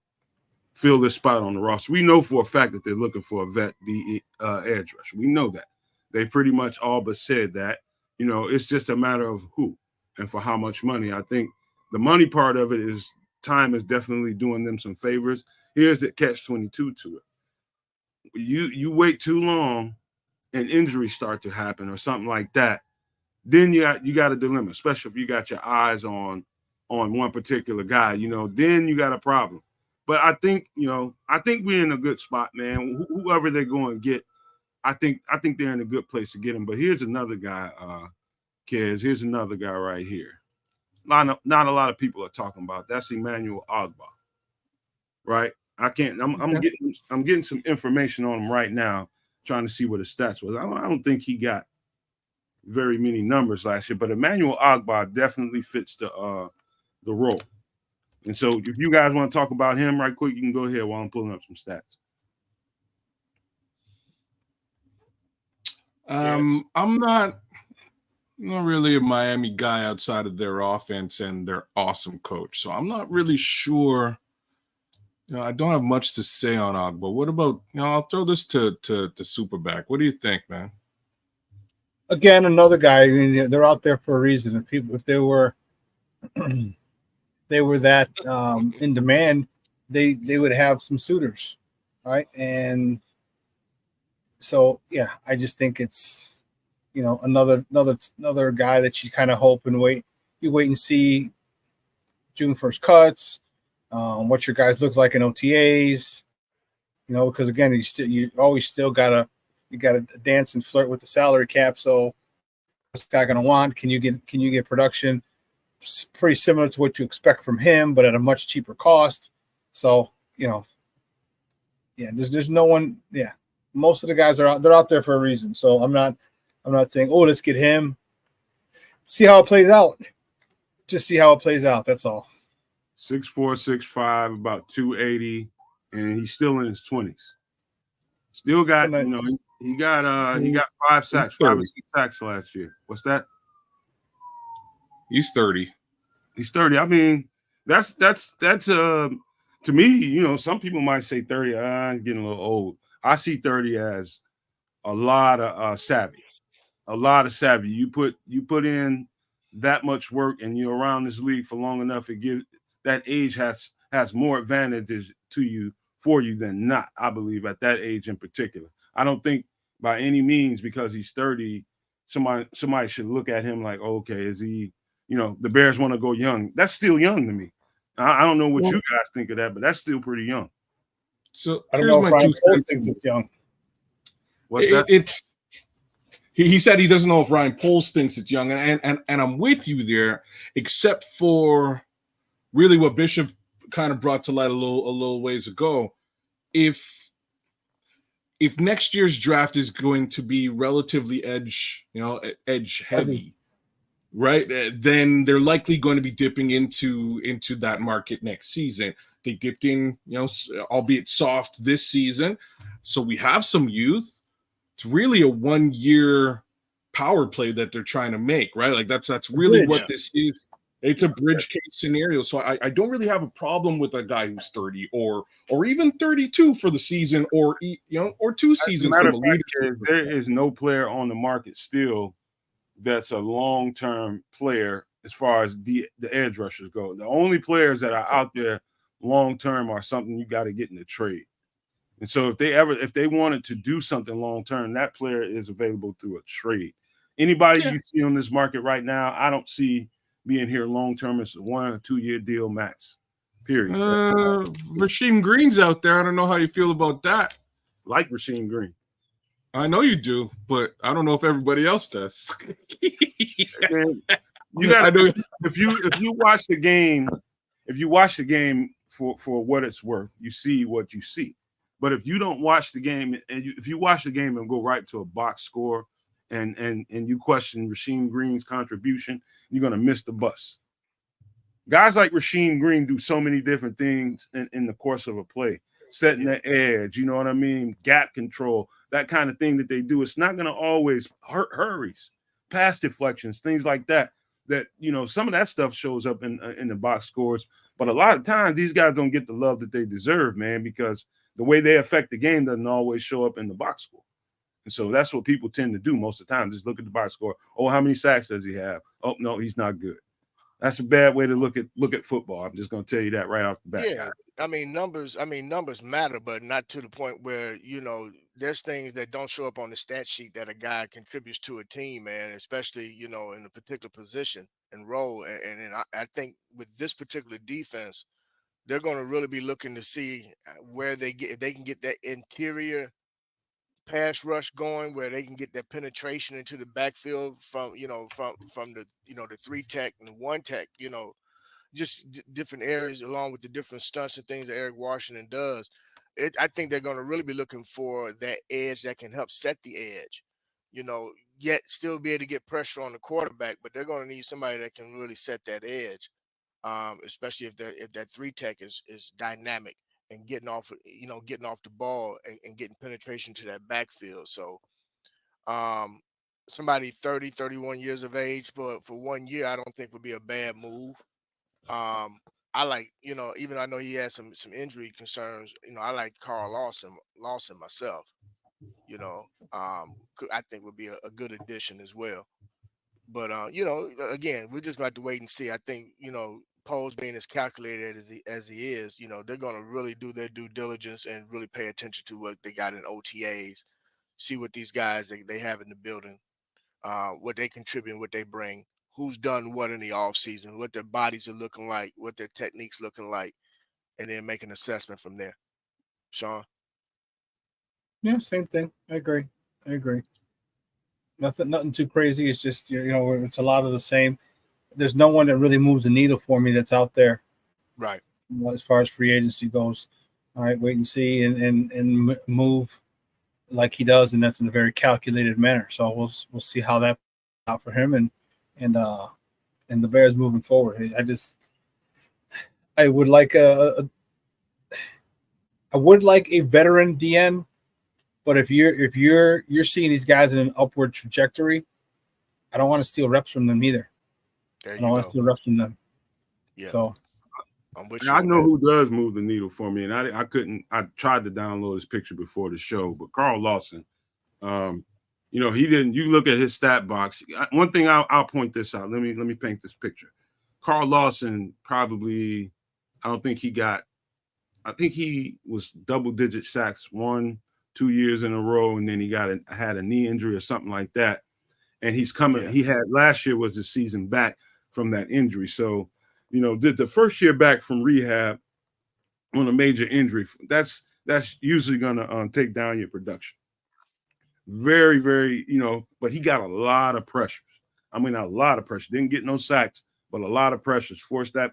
fill this spot on the roster. We know for a fact that they're looking for a vet edge rusher. We know that. They pretty much all but said that. It's just a matter of who and for how much money. I think the money part of it is time is definitely doing them some favors. Here's the catch-22 to it. You wait too long and injuries start to happen or something like that, then you got a dilemma, especially if you got your eyes on one particular guy, then you got a problem. But I think we're in a good spot, man. Whoever they're going to get, I think they're in a good place to get him. But here's another guy, kids. Here's another guy right here. Not a lot of people are talking about. That's Emmanuel Ogbah, right? I'm getting some information on him right now, trying to see what his stats was. I don't think he got very many numbers last year, but Emmanuel Ogbah definitely fits the role. And so if you guys want to talk about him right quick, you can go ahead while I'm pulling up some stats. I'm not really a Miami guy outside of their offense and their awesome coach. So I'm not really sure. I don't have much to say on Ogbah. What about, I'll throw this to Superback. What do you think, man? Again, another guy. I mean, they're out there for a reason. If they were that in demand, they would have some suitors, right? And so, yeah, I just think it's, another guy that you kind of hope and wait. You wait and see June 1st cuts, what your guys look like in OTAs, because again, you always still gotta dance and flirt with the salary cap. So what's the guy gonna want? Can you get production pretty similar to what you expect from him, but at a much cheaper cost? So there's no one. Yeah, most of the guys they're out there for a reason. So I'm not saying, oh, let's get him. See how it plays out. Just see how it plays out. That's all. 6'4", 6'5", about 280, and he's still in his 20s. Still got, he got 5 sacks, 5 or 6 sacks last year. What's that? He's 30. He's 30. I mean, that's to me, some people might say 30, I'm getting a little old. I see 30 as a lot of savvy. A lot of savvy. You put in that much work and you're around this league for long enough, that age has more advantages for you than not, I believe, at that age in particular. I don't think by any means because he's 30, somebody should look at him like, okay, is he, the Bears want to go young. That's still young to me. I don't know what you guys think of that, but that's still pretty young. So I don't know if Ryan Poles thinks it's young. What's that? He said he doesn't know if Ryan Poles thinks it's young, and I'm with you there, except for really what Bishop kind of brought to light a little ways ago. If next year's draft is going to be relatively edge heavy, right? Then they're likely going to be dipping into that market next season. They dipped in, albeit soft this season, so we have some youth. It's really a 1-year power play that they're trying to make, right? Like that's really what this is. It's a bridge case scenario. So I don't really have a problem with a guy who's 30 or even 32 for the season or 2 seasons from a leadership. There is no player on the market still that's a long-term player as far as the edge rushers go. The only players that are out there long-term are something you got to get in the trade. And so if they wanted to do something long-term, that player is available through a trade. Anybody you see on this market right now, I don't see being here long-term. It's a 1 or 2 year deal max, period. Rasheem Green's out there. I don't know how you feel about that. Like Rasheem Green. I know you do, but I don't know if everybody else does. You got if you watch the game, for what it's worth, you see what you see. But if you don't watch the game, and if you watch the game and go right to a box score, and you question Rasheem Green's contribution, you're gonna miss the bus. Guys like Rasheem Green do so many different things in the course of a play, setting the edge, you know what I mean, gap control, that kind of thing that they do. It's not gonna always hurries, pass deflections, things like that. That some of that stuff shows up in the box scores, but a lot of times these guys don't get the love that they deserve, man, because the way they affect the game doesn't always show up in the box score. And so that's what people tend to do most of the time. Just look at the box score. Oh, how many sacks does he have? Oh, no, he's not good. That's a bad way to look at football. I'm just going to tell you that right off the bat. Yeah, numbers matter, but not to the point where, there's things that don't show up on the stat sheet that a guy contributes to a team, man, especially, in a particular position and role. And I think with this particular defense, they're going to really be looking to see where if they can get that interior pass rush going, where they can get that penetration into the backfield from the the 3 tech and 1 tech, just different areas along with the different stunts and things that Eric Washington does. I think they're going to really be looking for that edge that can help set the edge, yet still be able to get pressure on the quarterback, but they're going to need somebody that can really set that edge. Especially if that 3 tech is dynamic and getting off the ball and getting penetration to that backfield. So somebody 30, 31 years of age for 1 year, I don't think would be a bad move. I like, even though I know he has some injury concerns, I like Carl Lawson myself, I think would be a good addition as well. But again, we're just going to have to wait and see. I think, Poles being as calculated as he is, they're going to really do their due diligence and really pay attention to what they got in OTAs, see what these guys they have in the building, what they contribute, what they bring, who's done what in the offseason, what their bodies are looking like, what their techniques looking like, and then make an assessment from there. Sean? Yeah, same thing. I agree. Nothing too crazy. It's just it's a lot of the same. There's no one that really moves the needle for me that's out there. Right. As far as free agency goes. All right, wait and see and move like he does, and that's in a very calculated manner. So we'll see how that out for him and the Bears moving forward. I would like a veteran DN, but if you're seeing these guys in an upward trajectory, I don't want to steal reps from them either. There I you don't want go. to steal reps from them. Yeah. So I'm with you I on know that. who does move the needle for me, and I couldn't. I tried to download his picture before the show, but Carl Lawson, he didn't. You look at his stat box. One thing I'll point this out. Let me paint this picture. Carl Lawson probably, I don't think he got. I think he was double-digit sacks 1-2 years in a row, and then he had a knee injury or something like that. And he's coming. Yeah. He had last year was his season back from that injury. So, did the first year back from rehab on a major injury, that's usually going to take down your production. Very, very, but he got a lot of pressures. I mean, a lot of pressure. Didn't get no sacks, but a lot of pressures. Forced that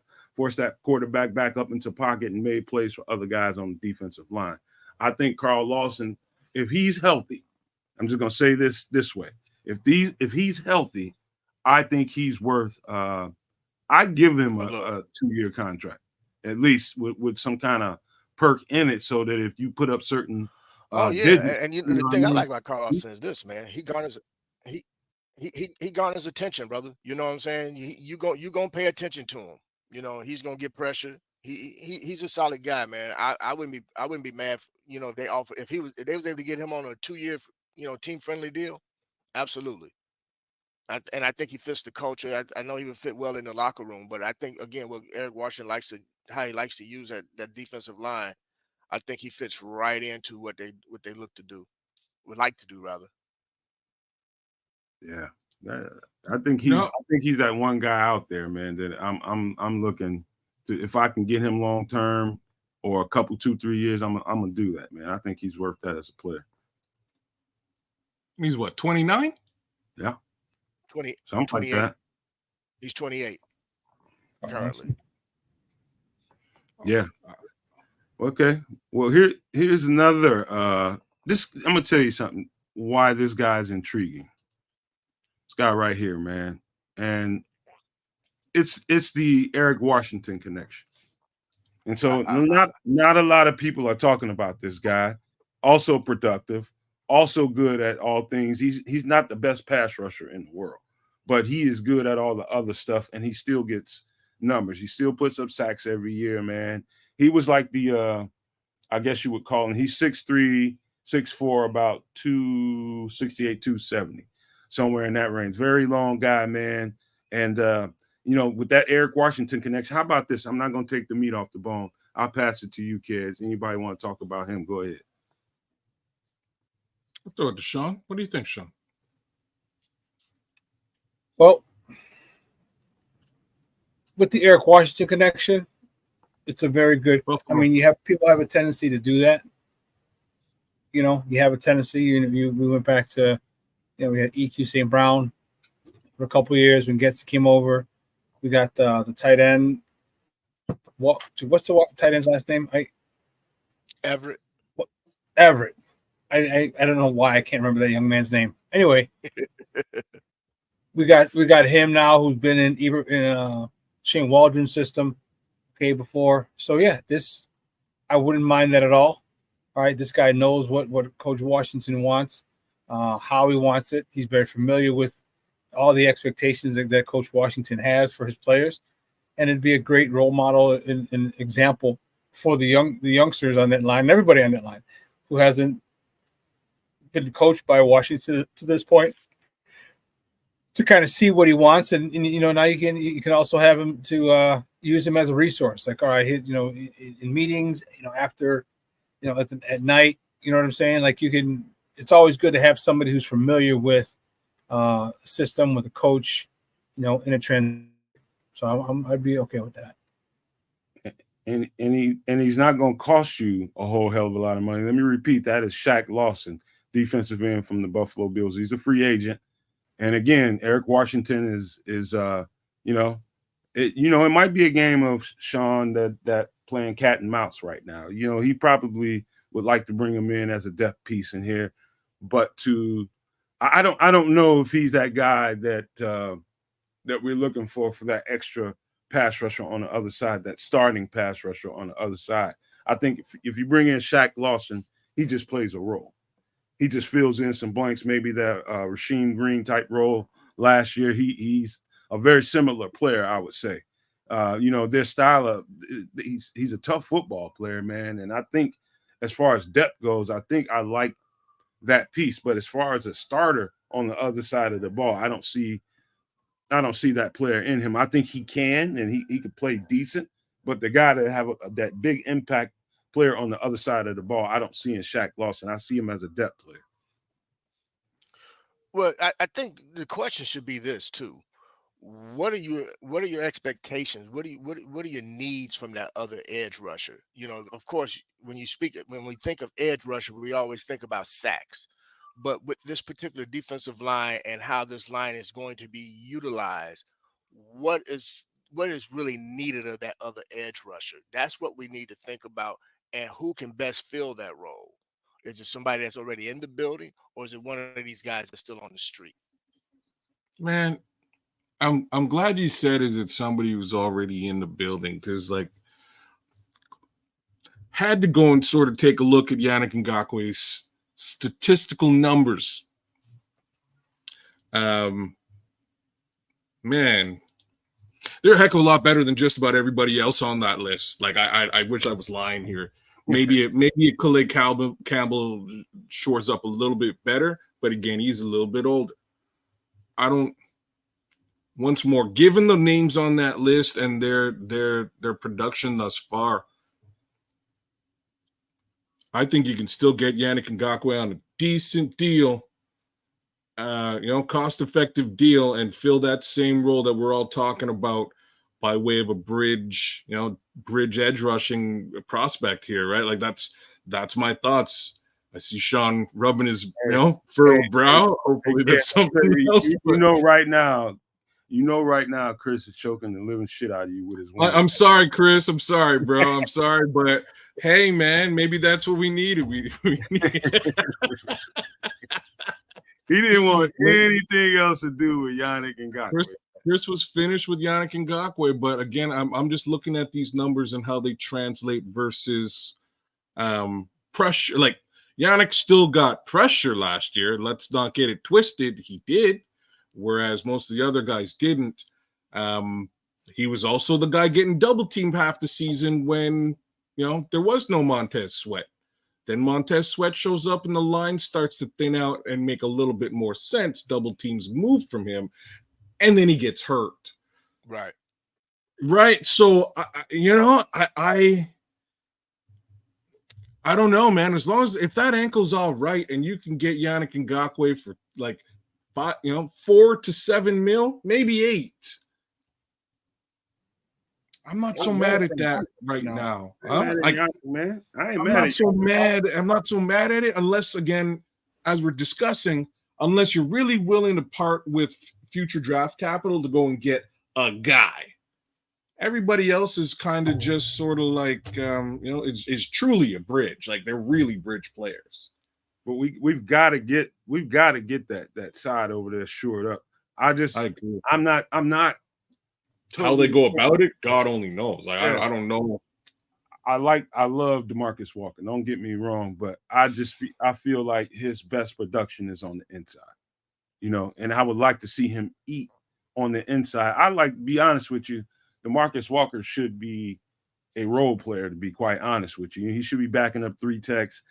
quarterback back up into pocket and made plays for other guys on the defensive line. I think Carl Lawson, if he's healthy, I'm just going to say this way. If he's healthy, I think he's worth I'd give him a 2-year contract, at least with some kind of perk in it, so that if you put up certain digits, and the thing I like about Carl Lawson is this, man. He garners attention, brother. You know what I'm saying? You gonna pay attention to him. He's gonna get pressure. He's a solid guy, man. I wouldn't be mad, if they was able to get him on a 2-year, team friendly deal. Absolutely. I think he fits the culture. I know he would fit well in the locker room, but I think again, what Eric Washington how he likes to use that defensive line, I think he fits right into what they look to do, would like to do rather. Yeah, I think he's that one guy out there, man. That I'm looking to, if I can get him long term or a couple 2-3 years, I'm gonna do that, man. I think he's worth that as a player. He's what, 29? Yeah. 20, something 28. like that. He's 28 currently. Yeah. Okay. Well, here's another. I'm gonna tell you something. Why this guy's intriguing. This guy right here, man, and it's the Eric Washington connection. And so not a lot of people are talking about this guy. Also productive, also good at all things. He's not the best pass rusher in the world, but he is good at all the other stuff, and he still gets numbers. He still puts up sacks every year, man. He was like the I guess you would call him. He's 6'3", 6'4", about 268, 270, somewhere in that range. Very long guy, man. And with that Eric Washington connection, how about this? I'm not going to take the meat off the bone. I'll pass it to you, kids. Anybody want to talk about him? Go ahead. I'll throw it to Sean. What do you think, Sean? Well, with the Eric Washington connection, it's a very good. I mean, people have a tendency to do that. You have a tendency. We went back to, we had EQ St. Brown for a couple of years when Getz came over. We got the tight end. What's the tight end's last name? Everett. Everett. I don't know why I can't remember that young man's name. Anyway, we got him now, who's been in Shane Waldron's system. Okay, before. So yeah, I wouldn't mind that at all. All right, this guy knows what Coach Washington wants, how he wants it. He's very familiar with all the expectations that Coach Washington has for his players, and it'd be a great role model and example for the youngsters on that line, and everybody on that line who hasn't been coached by Washington to this point, to kind of see what he wants. And now you can also have him to use him as a resource. Like, all right, in meetings, after, at night, you know what I'm saying? Like, it's always good to have somebody who's familiar with a system, with a coach, in a trend. So I'd be okay with that. and he's not going to cost you a whole hell of a lot of money. Let me repeat, that is Shaq Lawson, defensive end from the Buffalo Bills. He's a free agent, and again, Eric Washington is it might be a game of Sean that playing cat and mouse right now. He probably would like to bring him in as a depth piece in here, but I don't know if he's that guy that we're looking for that extra pass rusher on the other side, that starting pass rusher on the other side. I think if you bring in Shaq Lawson, he just plays a role. He just fills in some blanks, maybe that Rasheem Green type role last year. He's a very similar player, I would say. Their style of he's a tough football player, man. And I think as far as depth goes, I think I like that piece. But as far as a starter on the other side of the ball, I don't see that player in him. I think he can, and he could play decent, but the guy that have that big impact player on the other side of the ball, I don't see in Shaq Lawson. I see him as a depth player. Well, I think the question should be this too. What are your expectations? What are your needs from that other edge rusher? Of course, when we think of edge rusher, we always think about sacks. But with this particular defensive line and how this line is going to be utilized, what is really needed of that other edge rusher? That's what we need to think about, and who can best fill that role. Is it somebody that's already in the building, or is it one of these guys that's still on the street? Man, I'm glad you said is it somebody who's already in the building, because had to go and sort of take a look at Yannick Ngakoue's statistical numbers. Man, they're a heck of a lot better than just about everybody else on that list. I wish I was lying here. Maybe a Calais Campbell shores up a little bit better, but again, he's a little bit older. Once more, given the names on that list and their production thus far, I think you can still get Yannick Ngakoue on a decent deal, cost-effective deal, and fill that same role that we're all talking about by way of a bridge edge rushing prospect here, right? That's my thoughts. I see Sean rubbing his furrowed brow. Hopefully that's something else. Right now, Chris is choking the living shit out of you with his wings. I'm sorry, Chris. I'm sorry, bro. I'm sorry, but hey, man, maybe that's what we needed. We needed. He didn't want anything else to do with Yannick Ngakoue. Chris was finished with Yannick Ngakoue, but again, I'm just looking at these numbers and how they translate versus pressure. Like Yannick still got pressure last year. Let's not get it twisted. He did. Whereas most of the other guys didn't. He was also the guy getting double teamed half the season when, there was no Montez Sweat. Then Montez Sweat shows up and the line starts to thin out and make a little bit more sense. Double teams move from him, and then he gets hurt. Right. So, I don't know, man. As long as if that ankle's all right and you can get Yannick Ngakoue for 4 to 7 mil, maybe 8. I'm not so mad at that right now. I'm not so mad at it unless, again, as we're discussing, unless you're really willing to part with future draft capital to go and get a guy. Everybody else is kind of just sort of like, is truly a bridge. Like they're really bridge players. But we've got to get that side over there shored up. I agree. I'm not totally how they go about it, God only knows. I don't know. I love DeMarcus Walker. Don't get me wrong, but I feel like his best production is on the inside. And I would like to see him eat on the inside. Be honest with you, DeMarcus Walker should be a role player, to be quite honest with you. He should be backing up 3 techs,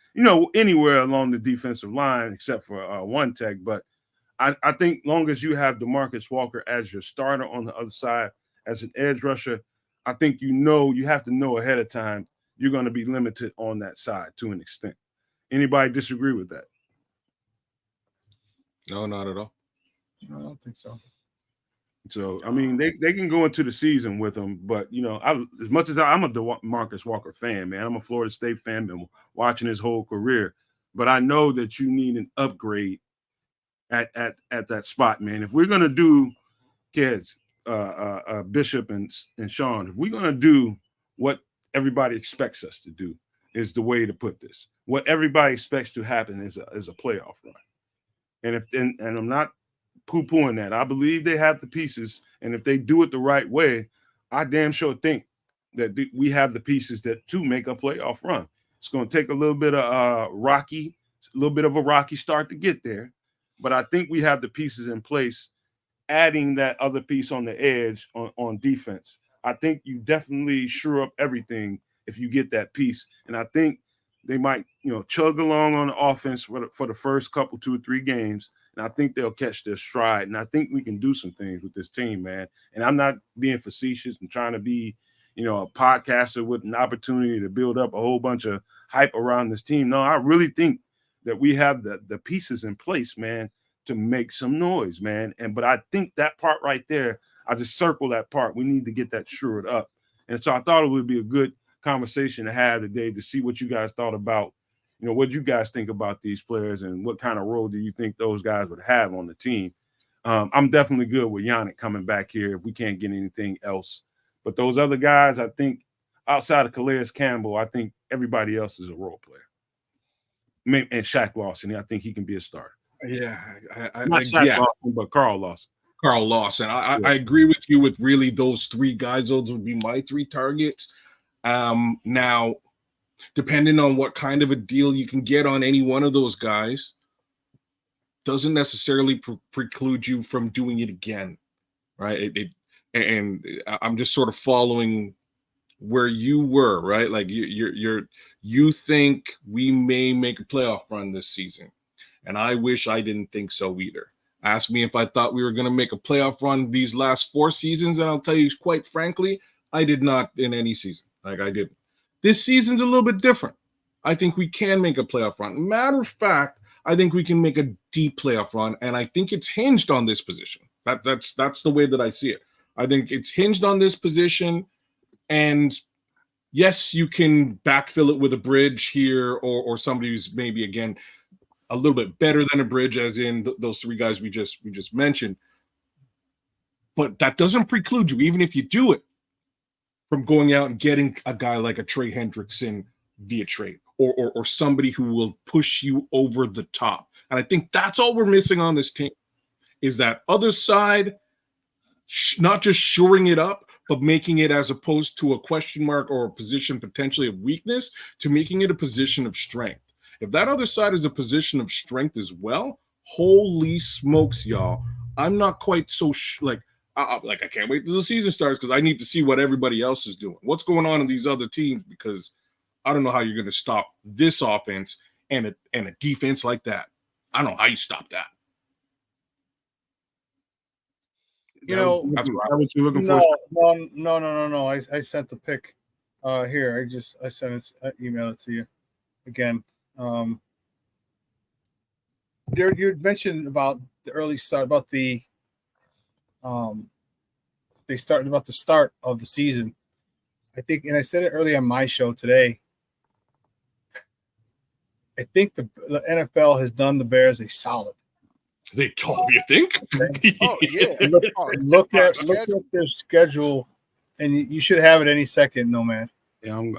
anywhere along the defensive line except for 1 tech. But I think long as you have DeMarcus Walker as your starter on the other side as an edge rusher, I think you have to know ahead of time you're going to be limited on that side to an extent. Anybody disagree with that? No, not at all. No, I don't think so. So I mean, they can go into the season with him, but as much as I'm a Marcus Walker fan, man, I'm a Florida State fan, been watching his whole career, but I know that you need an upgrade at that spot, man. If we're gonna do, kids, Bishop and Sean, if we're gonna do what everybody expects us to do, is the way to put this. What everybody expects to happen is a playoff run, and I'm not poo-pooing that. I believe they have the pieces, and if they do it the right way, I damn sure think that we have the pieces to make a playoff run. It's going to take a little bit of a rocky start to get there, but I think we have the pieces in place. Adding that other piece on the edge on defense, I think you definitely shore up everything if you get that piece, and I think they might chug along on the offense for the first couple 2 or 3 games. And I think they'll catch their stride. And I think we can do some things with this team, man. And I'm not being facetious and trying to be, a podcaster with an opportunity to build up a whole bunch of hype around this team. No, I really think that we have the pieces in place, man, to make some noise, man. But I think that part right there, I just circle that part. We need to get that shored up. And so I thought it would be a good conversation to have today to see what you guys thought about, what you guys think about these players and what kind of role do you think those guys would have on the team? I'm definitely good with Yannick coming back here if we can't get anything else. But those other guys, I think, outside of Calais Campbell, I think everybody else is a role player. And Shaq Lawson, I think he can be a starter. Yeah. Not Shaq Lawson, but Carl Lawson. Carl Lawson. I agree with you with really those 3 guys. Those would be my 3 targets. Now, depending on what kind of a deal you can get on any one of those guys, doesn't necessarily preclude you from doing it again, right? And I'm just sort of following where you were, right? Like you think we may make a playoff run this season, and I wish I didn't think so either. Ask me if I thought we were going to make a playoff run these last 4 seasons, and I'll tell you quite frankly, I did not in any season. Like I didn't. This season's a little bit different. I think we can make a playoff run. Matter of fact, I think we can make a deep playoff run, and I think it's hinged on this position. That's the way that I see it. I think it's hinged on this position, and yes, you can backfill it with a bridge here or somebody who's maybe, again, a little bit better than a bridge, as in those 3 guys we just mentioned. But that doesn't preclude you, even if you do it, from going out and getting a guy like a Trey Hendrickson via trade or somebody who will push you over the top. And I think that's all we're missing on this team is that other side, not just shoring it up, but making it, as opposed to a question mark or a position potentially of weakness, to making it a position of strength. If that other side is a position of strength as well, holy smokes, y'all. I'm not quite so I can't wait till the season starts because I need to see what everybody else is doing. What's going on in these other teams? Because I don't know how you're going to stop this offense and a defense like that. I don't know how you stop that. That's what you're looking for. No. I sent the pic here. I sent it. I emailed it to you again. There, you mentioned about the early start, about the about the start of the season. I think, and I said it earlier on my show today, I think the NFL has done the Bears a solid. They told you think? Oh yeah. Look at their schedule, and you should have it any second, Nomad. Yeah, I'm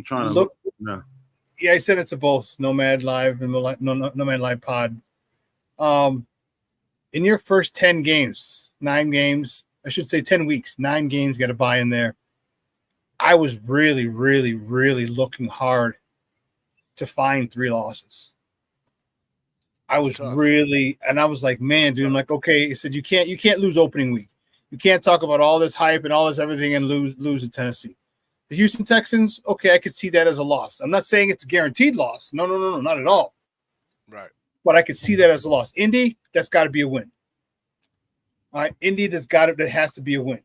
trying to look now. Yeah, I said it to both Nomad Live and Nomad Live Pod. In your first 10 games, 9 games, I should say 10 weeks, 9 games, got to buy in there. I was really, really, really looking hard to find 3 losses. I was really, and I was like, man, dude, I'm like, okay. He said, you can't lose opening week. You can't talk about all this hype and all this everything and lose to Tennessee. The Houston Texans, okay, I could see that as a loss. I'm not saying it's a guaranteed loss. No, not at all. Right. But I could see that as a loss. Indy, that's got to be a win. All right, Indy, that has to be a win.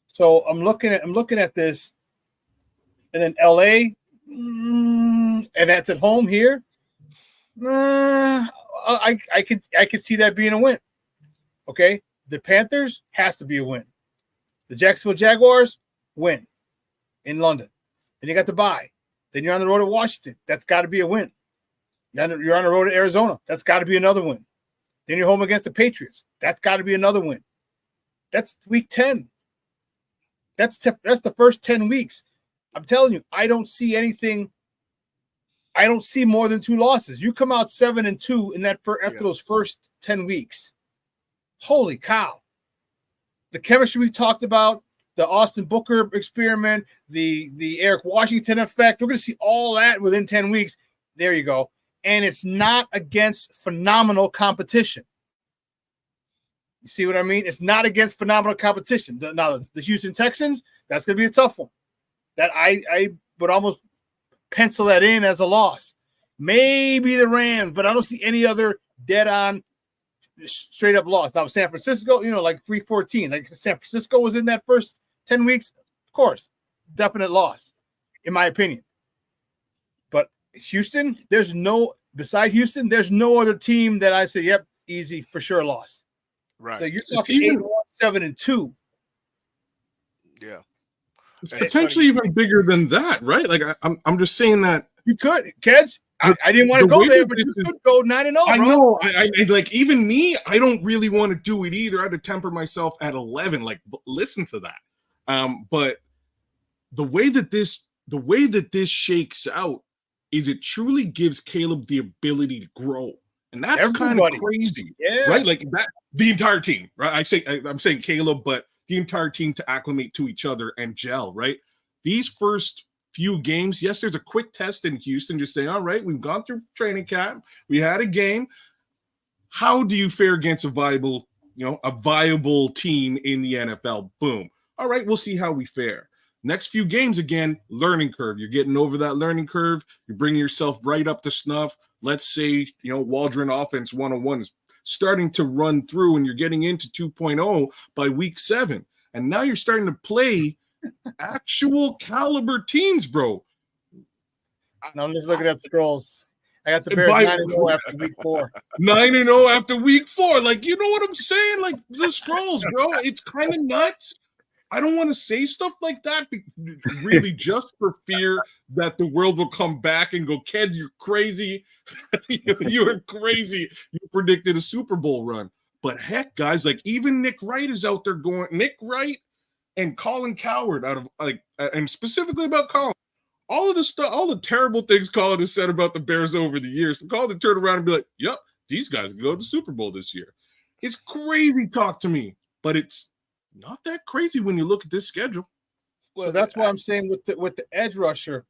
So I'm looking at this, and then LA, and that's at home here. I could see that being a win. Okay, The Panthers has to be a win. The Jacksonville Jaguars win in London. Then you got the bye. Then you're on the road at Washington. That's got to be a win. You're on the road at Arizona. That's got to be another win. Then you're home against the Patriots. That's got to be another win. That's week 10. That's the first 10 weeks. I'm telling you, I don't see anything. I don't see more than 2 losses. You come out 7-2 in that after those first 10 weeks. Holy cow. The chemistry we talked about, the Austin Booker experiment, the Eric Washington effect, we're going to see all that within 10 weeks. There you go. And it's not against phenomenal competition. You see what I mean? It's not against phenomenal competition. Now, the Houston Texans, that's going to be a tough one. That I would almost pencil that in as a loss. Maybe the Rams, but I don't see any other dead-on, straight-up loss. Now, San Francisco, like 3-14. Like San Francisco was in that first 10 weeks, of course, definite loss, in my opinion. But Houston, besides Houston, there's no other team that I say, yep, easy, for sure loss. Right. So you're talking 8-1, 7-2. Yeah. It's potentially even bigger than that, right? Like I'm just saying that you could, Keds. I didn't want to go there, but you could go 9-0. I know. I like, even me, I don't really want to do it either. I had to temper myself at 11. Like, listen to that. But the way that this shakes out is it truly gives Caleb the ability to grow, and that's kind of crazy, right? Like that, the entire team, right? I'm saying Caleb, but the entire team to acclimate to each other and gel, right? These first few games, yes, there's a quick test in Houston, just saying, all right, we've gone through training camp, we had a game. How do you fare against a viable team in the NFL? Boom. All right, we'll see how we fare. Next few games, again, learning curve. You're getting over that learning curve. You're bringing yourself right up to snuff. Let's say, Waldron offense 101 is starting to run through and you're getting into 2.0 by week 7. And now you're starting to play actual caliber teams, bro. Now I'm just looking at scrolls. I got the Bears 9-0 after week 4. 9-0 after week 4. Like, you know what I'm saying? Like, the scrolls, bro. It's kind of nuts. I don't want to say stuff like that, really, just for fear that the world will come back and go, Ked, you're crazy. You're crazy. You predicted a Super Bowl run. But heck, guys, like even Nick Wright is out there going, Nick Wright and Colin Cowherd and specifically about Colin. All of the stuff, all the terrible things Colin has said about the Bears over the years, Colin to turn around and be like, yep, these guys can go to the Super Bowl this year. It's crazy talk to me, but it's not that crazy when you look at this schedule. So that's why I'm saying with the edge rusher,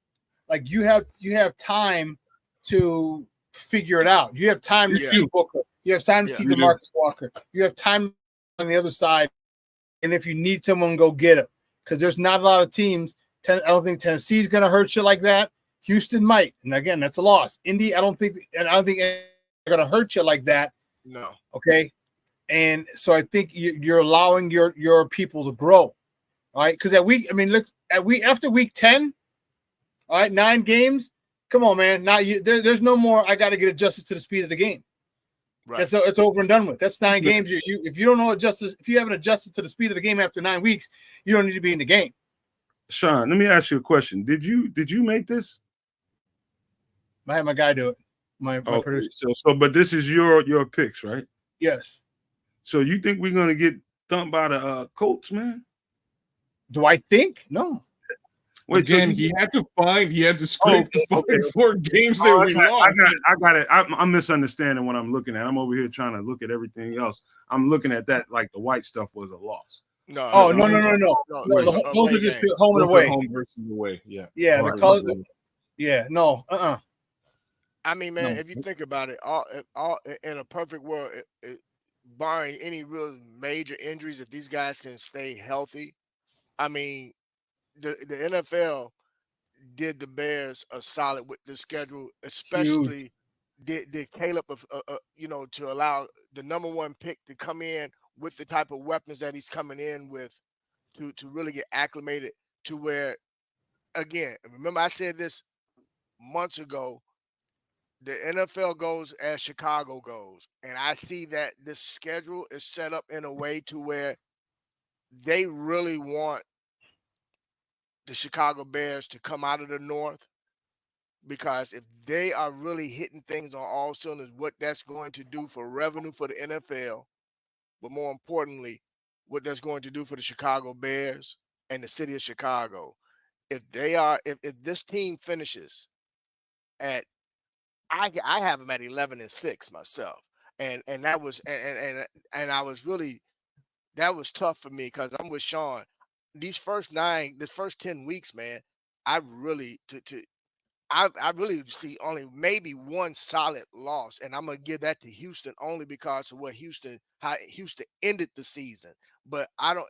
like you have time to figure it out. You have time to see Booker. You have time to see DeMarcus Walker. You have time on the other side, and if you need someone, go get him. Because there's not a lot of teams. I don't think Tennessee's going to hurt you like that. Houston might, and again, that's a loss. Indy, I don't think they're going to hurt you like that. No. Okay. And so I think you're allowing your people to grow, all right? Because after week 10, all right, 9 games. Come on, man. Now there's no more. I got to get adjusted to the speed of the game. Right. It's over and done with. That's 9 games. If you don't know if you haven't adjusted to the speed of the game after 9 weeks, you don't need to be in the game. Sean, let me ask you a question. Did you make this? I had my guy do it. My producer. But this is your picks, right? Yes. So you think we're gonna get thumped by the Colts, man? Do I think? No. Wait, again, he had to scrape the 4 games that we lost. I got it. I'm misunderstanding what I'm looking at. I'm over here trying to look at everything else. I'm looking at that like the white stuff was a loss. No. Those are just home and away. Home versus away. Yeah. Yeah. The colors. Yeah. No. I mean, man, if you think about it, all in a perfect world, barring any real major injuries, if these guys can stay healthy, I mean, the NFL did the Bears a solid with the schedule, especially did Caleb to allow the number 1 pick to come in with the type of weapons that he's coming in with to really get acclimated to where, again, remember I said this months ago, the NFL goes as Chicago goes, and I see that this schedule is set up in a way to where they really want the Chicago Bears to come out of the North, because if they are really hitting things on all cylinders, what that's going to do for revenue for the NFL, but more importantly, what that's going to do for the Chicago Bears and the city of Chicago. If this team finishes at, I have them at 11-6 myself, and that was and I was really, that was tough for me because I'm with Sean. The first 10 weeks, man, I really I really see only maybe one solid loss, and I'm gonna give that to Houston only because of how Houston ended the season. But I don't,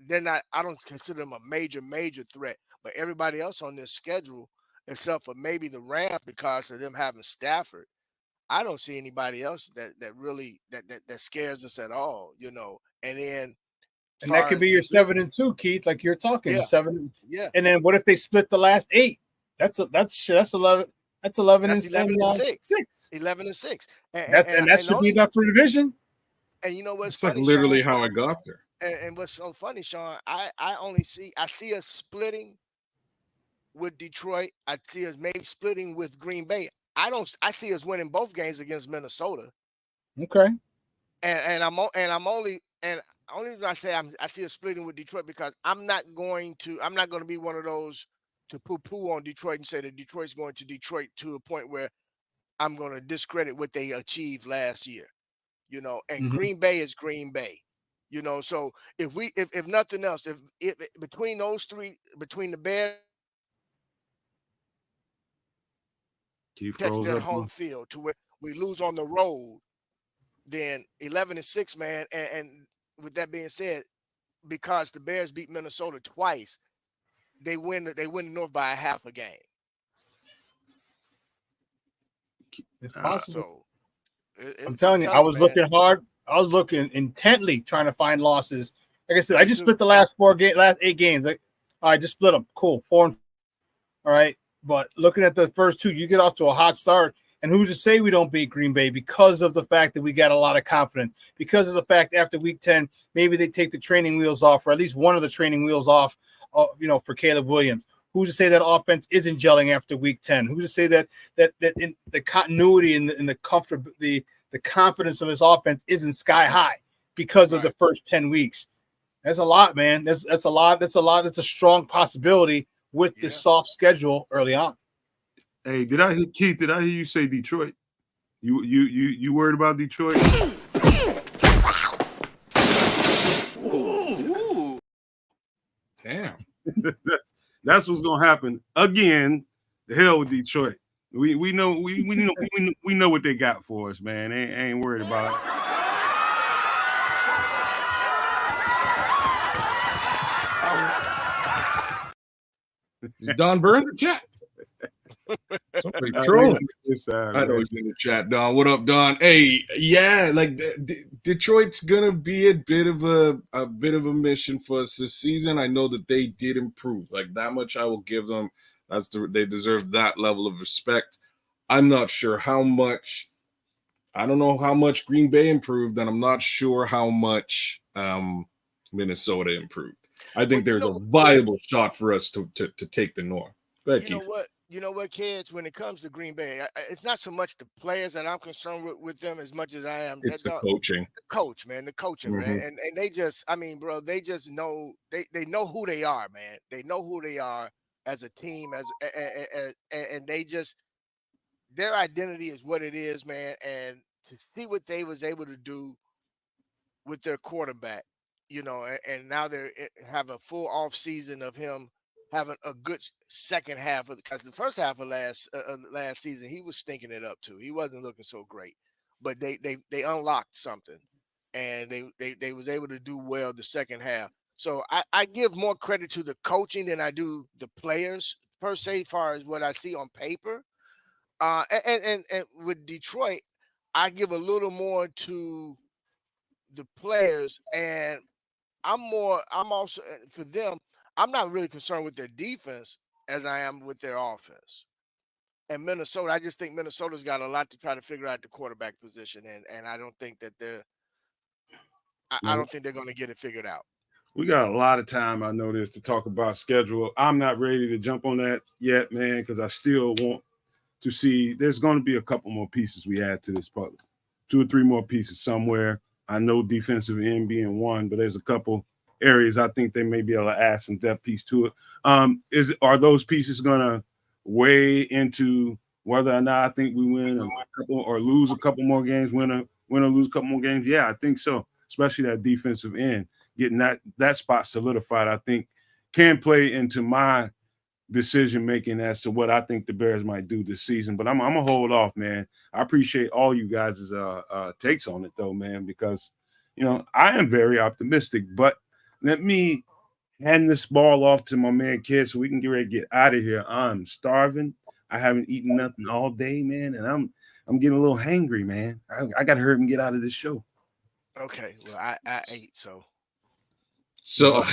they're not. I don't consider them a major threat. But everybody else on this schedule, except for maybe the Rams, because of them having Stafford, I don't see anybody else that really that scares us at all. And then as And that far could as be your 7-2, Keith, like you're talking yeah, 7. yeah, And then what if they split the last 8? That's 11. That's 11 that's and 11-6, 6. 11-6, That and should be only, enough for division. and you know what's It's like funny, Sean. literally how I got there. And what's so funny, Sean, I see us splitting with Detroit. I see us maybe splitting with Green Bay. I see us winning both games against Minnesota. Okay. I'm only reason I say I see us splitting with Detroit because I'm not going to be one of those to poo-poo on Detroit and say that Detroit's going to Detroit to a point where I'm going to discredit what they achieved last year. And Mhm. Green Bay is Green Bay. So if nothing else, if between those three, between the Bears, Keith catch froze their up. home field to where we lose on the road, then 11-6, man. And with that being said, because the Bears beat Minnesota twice, they win the North by a half a game. It's possible. So I'm I'm telling you, I telling you, was man. looking hard. I was looking intently trying to find losses. Like I said, I Me just too. split the last 8 games. Like, all right, just split them. Cool. 4 and all right. But looking at the first 2, you get off to a hot start. And who's to say we don't beat Green Bay because of the fact that we got a lot of confidence, because of the fact after week 10, maybe they take the training wheels off, or at least one of the training wheels off, for Caleb Williams. Who's to say that offense isn't gelling after week 10? Who's to say that in the continuity and the comfort, the confidence of this offense isn't sky high because of the first 10 weeks? That's a lot, man. That's a lot. That's a lot. That's a strong possibility with this soft schedule early on. Hey, did I hear you say Detroit? You worried about Detroit? Damn. That's what's gonna happen again. The hell with Detroit. We know we know what they got for us, man. Ain't worried about it. Don Burns in the chat. Somebody trolling. I know he's in the chat. Don, what up, Don? Hey, yeah, like Detroit's gonna be a bit of a mission for us this season. I know that they did improve. Like that much, I will give them. They deserve that level of respect. I'm not sure how much. I don't know how much Green Bay improved, and I'm not sure how much Minnesota improved. I think there's a viable shot for us to take the North. Go ahead, Keith. You know what, kids? When it comes to Green Bay, it's not so much the players that I'm concerned with them as much as I am. It's the coaching. The coach, man, the coaching, man, and they just, I mean, bro, they just know they know who they are, man. They know who they are as a team, and they just, their identity is what it is, man. And to see what they was able to do with their quarterback, and now they have a full off season of him having a good second half, because the first half of last season he was stinking it up too. He wasn't looking so great, but they unlocked something, and they was able to do well the second half. So I give more credit to the coaching than I do the players per se, as far as what I see on paper. And with Detroit, I give a little more to the players, and I'm also, for them, I'm not really concerned with their defense as I am with their offense. And Minnesota, I just think Minnesota's got a lot to try to figure out the quarterback position, and I don't think that I don't think they're going to get it figured out. We got a lot of time, I know this, to talk about schedule. I'm not ready to jump on that yet, man, because I still want to see. There's going to be a couple more pieces we add to this puzzle, 2 or 3 more pieces somewhere. I know defensive end being one, but there's a couple areas I think they may be able to add some depth piece to it. Are those pieces going to weigh into whether or not I think we win a couple or lose a couple more games, win or lose a couple more games? Yeah, I think so, especially that defensive end. Getting that spot solidified, I think, can play into my decision making as to what I think the Bears might do this season. But I'm gonna hold off, man. I appreciate all you guys' takes on it, though, man, because I am very optimistic. But let me hand this ball off to my man Kid so we can get ready to get out of here. I'm starving. I haven't eaten nothing all day, man, and I'm getting a little hangry, man. I gotta hurry and get out of this show. Okay, well, I ate, so. So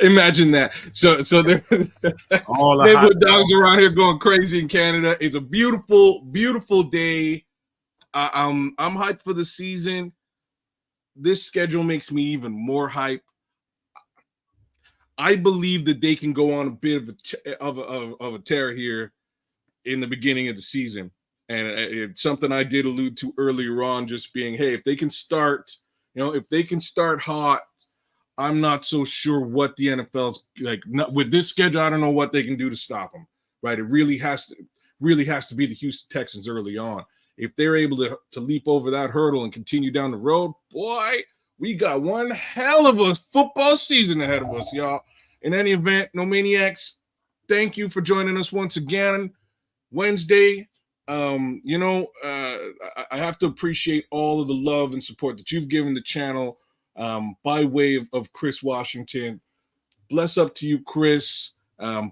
imagine that. So there, all the neighborhood dogs around here going crazy in Canada. It's a beautiful, beautiful day. I'm hyped for the season. This schedule makes me even more hyped. I believe that they can go on a bit of a tear here in the beginning of the season, and it's something I did allude to earlier on, just being, hey, if they can start hot. I'm not so sure what the NFL's like with this schedule. I don't know what they can do to stop them. Right? It really has to be the Houston Texans early on. If they're able to leap over that hurdle and continue down the road, boy, we got one hell of a football season ahead of us, y'all. In any event, No Maniacs, thank you for joining us once again Wednesday. I have to appreciate all of the love and support that you've given the channel. By way of Chris Washington. Bless up to you, Chris.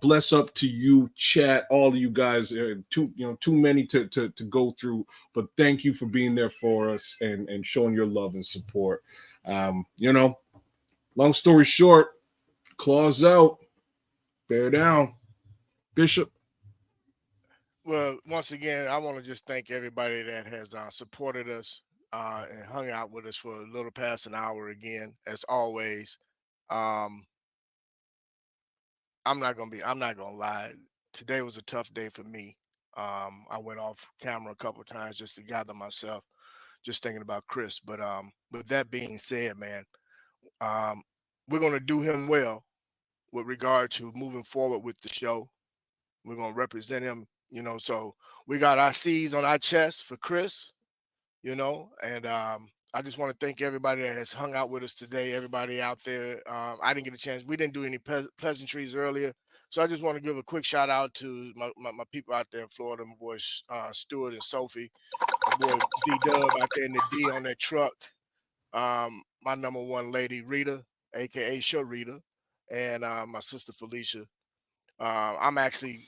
Bless up to you, chat. All of you guys. Too many to go through. But thank you for being there for us and showing your love and support. Long story short, claws out, bear down, Bishop. Well, once again, I want to just thank everybody that has supported us. And hung out with us for a little past an hour again, as always. I'm not gonna lie. Today was a tough day for me. I went off camera a couple of times just to gather myself, just thinking about Chris. But with that being said, man, we're gonna do him well with regard to moving forward with the show. We're gonna represent him, so we got our C's on our chest for Chris. And I just want to thank everybody that has hung out with us today, everybody out there. I didn't get a chance. We didn't do any pleasantries earlier. So I just want to give a quick shout out to my people out there in Florida, my boys Stuart and Sophie, my boy V-Dub out there in the D on that truck, my number one lady, Rita, a.k.a. Sharita, and my sister, Felicia. I'm actually,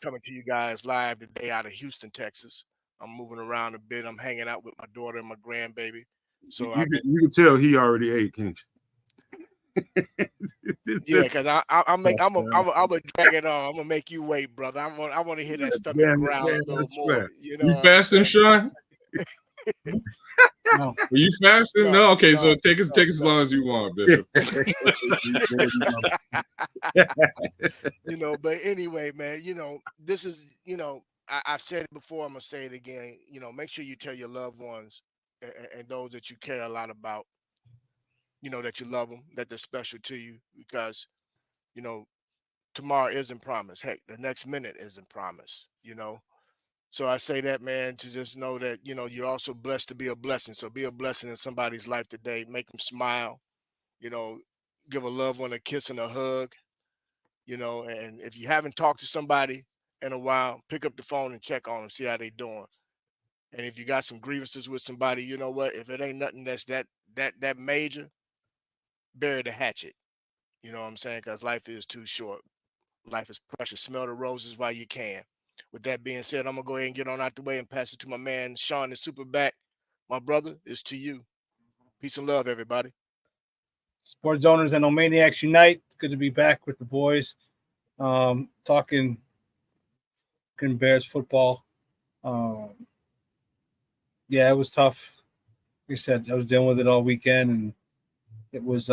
coming to you guys live today out of Houston, Texas. I'm moving around a bit. I'm hanging out with my daughter and my grandbaby. So you can tell he already ate, can't you? Yeah, because I'm gonna drag it on. I'm gonna make you wait, brother. I want to hear that stomach growl a little more. You fasting, Sean? No. Are you fasting? No. Okay, no, so take as long as you want, Bishop. But anyway, man, this is, I've said it before. I'm gonna say it again. Make sure you tell your loved ones and those that you care a lot about, that you love them, that they're special to you, because, tomorrow isn't promised. Heck, the next minute isn't promised. So I say that, man, to just know that, you're also blessed to be a blessing. So be a blessing in somebody's life today. Make them smile, give a loved one a kiss and a hug, and if you haven't talked to somebody in a while, pick up the phone and check on them, see how they doing. And if you got some grievances with somebody, you know what? If it ain't nothing that's that major, bury the hatchet. You know what I'm saying? Because life is too short. Life is precious. Smell the roses while you can. With that being said, I'm gonna go ahead and get on out the way and pass it to my man Sean the Superback. My brother, it's to you. Peace and love, everybody. Sports owners and No Maniacs Unite. It's good to be back with the boys. Talking in Bears football. Yeah, it was tough. Like I said, I was dealing with it all weekend, and it was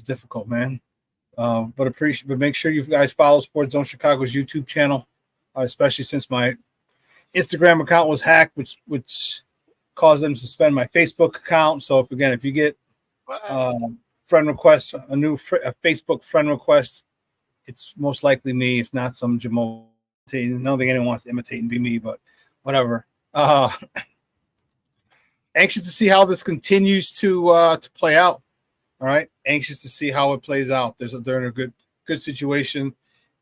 difficult, man. But make sure you guys follow Sports Zone Chicago's YouTube channel, especially since my Instagram account was hacked, which caused them to suspend my Facebook account. So if you get friend request, a Facebook friend request, it's most likely me. It's not some Jamal. I don't think anyone wants to imitate and be me, but whatever. Anxious to see how this continues to play out. All right, anxious to see how it plays out. They're in a good situation.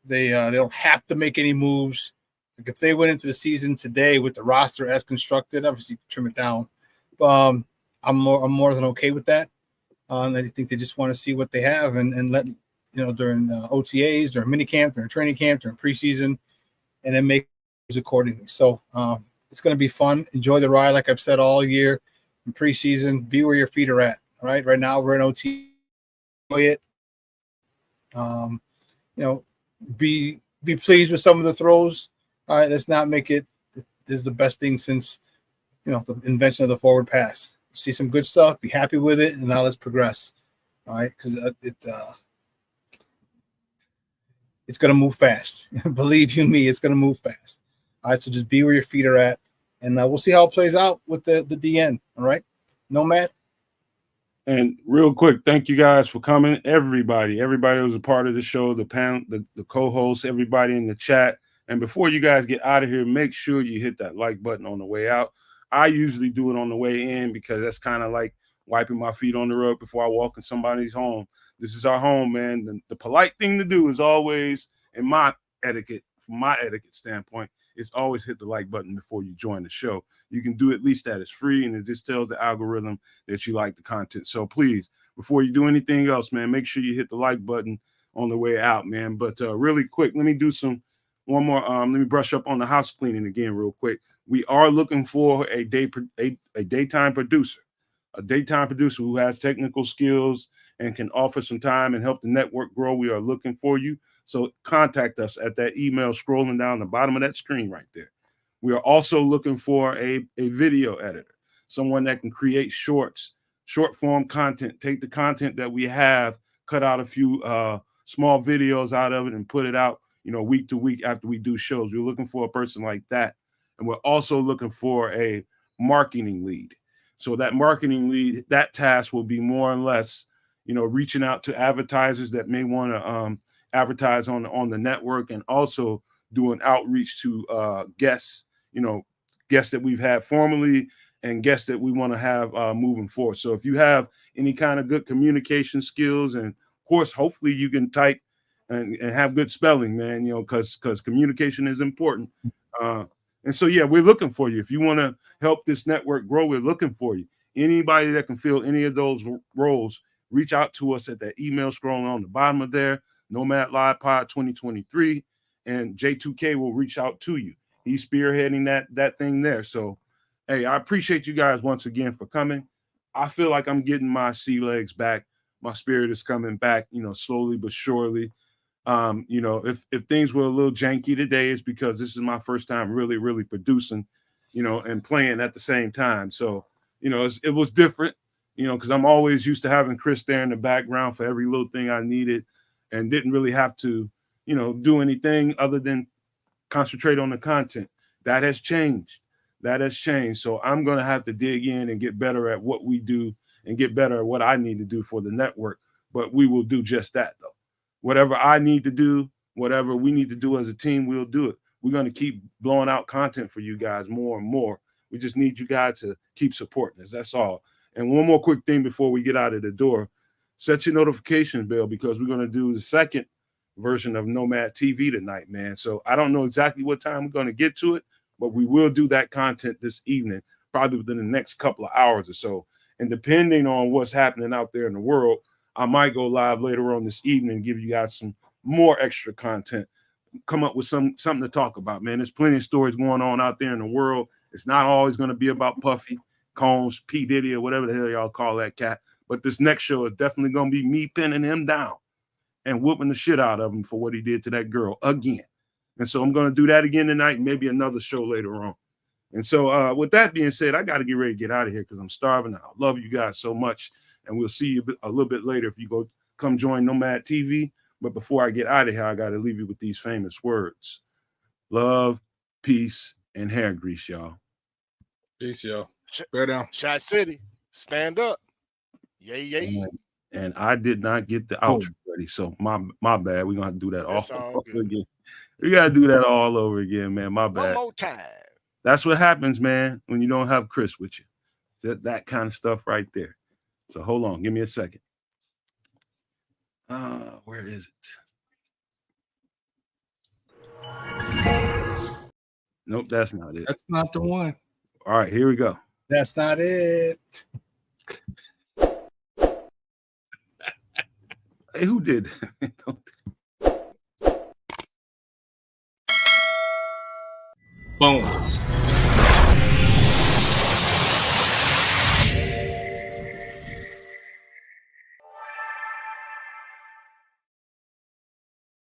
They don't have to make any moves. Like if they went into the season today with the roster as constructed, obviously trim it down. I'm more than okay with that. I think they just want to see what they have and let during OTAs, during minicamp, during training camp, during preseason, and then make moves accordingly. So it's going to be fun. Enjoy the ride, like I've said all year in preseason. Be where your feet are at. All right, right now we're in OT. Enjoy it. Be pleased with some of the throws. All right, let's not make it. This is the best thing since the invention of the forward pass. See some good stuff. Be happy with it, and now let's progress. All right, because it's going to move fast. Believe you me, it's going to move fast. All right, so just be where your feet are at, and we'll see how it plays out with the DN. All right, Nomad. And real quick, thank you guys for coming. Everybody was a part of the show, the panel, the co-hosts, everybody in the chat. And before you guys get out of here, make sure you hit that like button on the way out. I usually do it on the way in because that's kind of like wiping my feet on the rug before I walk in somebody's home. This is our home, man. The polite thing to do is always, from my etiquette standpoint, is always hit the like button before you join the show. You can do at least that. It's free, and it just tells the algorithm that you like the content. So please, before you do anything else, man, make sure you hit the like button on the way out, man. But really quick, let me do one more. Let me brush up on the house cleaning again real quick. We are looking for a daytime producer who has technical skills and can offer some time and help the network grow. We are looking for you. So contact us at that email scrolling down the bottom of that screen right there. We are also looking for a video editor, someone that can create short form content, take the content that we have, cut out a few small videos out of it and put it out, week to week after we do shows. We're looking for a person like that. And we're also looking for a marketing lead. So that marketing lead, that task will be more or less, reaching out to advertisers that may want to advertise on the network, and also doing outreach to guests that we've had formerly and guests that we want to have moving forward. So if you have any kind of good communication skills, and of course, hopefully you can type and have good spelling, man, because communication is important. And so, yeah, we're looking for you. If you want to help this network grow, we're looking for you. Anybody that can fill any of those roles, reach out to us at that email scrolling on the bottom of there, Nomad Live Pod 2023, and J2K will reach out to you. He's spearheading that thing there. So, hey, I appreciate you guys once again for coming. I feel like I'm getting my sea legs back. My spirit is coming back, slowly but surely. If things were a little janky today, it's because this is my first time really, really producing, and playing at the same time. So, it was different, because I'm always used to having Chris there in the background for every little thing I needed, and didn't really have to, do anything other than concentrate on the content. That has changed. So I'm going to have to dig in and get better at what we do and get better at what I need to do for the network. But we will do just that, though. Whatever I need to do, whatever we need to do as a team, we'll do it. We're going to keep blowing out content for you guys more and more. We just need you guys to keep supporting us. That's all. And one more quick thing before we get out of the door. Set your notification bell, because we're going to do the second version of Nomad TV tonight, man. So I don't know exactly what time we're going to get to it, but we will do that content this evening, probably within the next couple of hours or so. And depending on what's happening out there in the world, I might go live later on this evening and give you guys some more extra content, come up with something to talk about, man. There's plenty of stories going on out there in the world. It's not always going to be about Puffy, Combs, P. Diddy, or whatever the hell y'all call that cat. But this next show is definitely going to be me pinning him down and whooping the shit out of him for what he did to that girl again. And so I'm going to do that again tonight, maybe another show later on. And so with that being said, I got to get ready to get out of here because I'm starving. I love you guys so much. And we'll see you a little bit later if you come join Nomad TV. But before I get out of here, I got to leave you with these famous words. Love, peace, and hair grease, y'all. Peace, y'all. Bear down. Shot City, stand up. Yay. And I did not get the outro ready. So my bad. We're going to have to do that all over again. We got to do that all over again, man. My bad. One more time. That's what happens, man, when you don't have Chris with you. That kind of stuff right there. So hold on. Give me a second. Where is it? Nope, that's not it. That's not the one. All right, here we go. That's not it. Hey, who did that? Boom.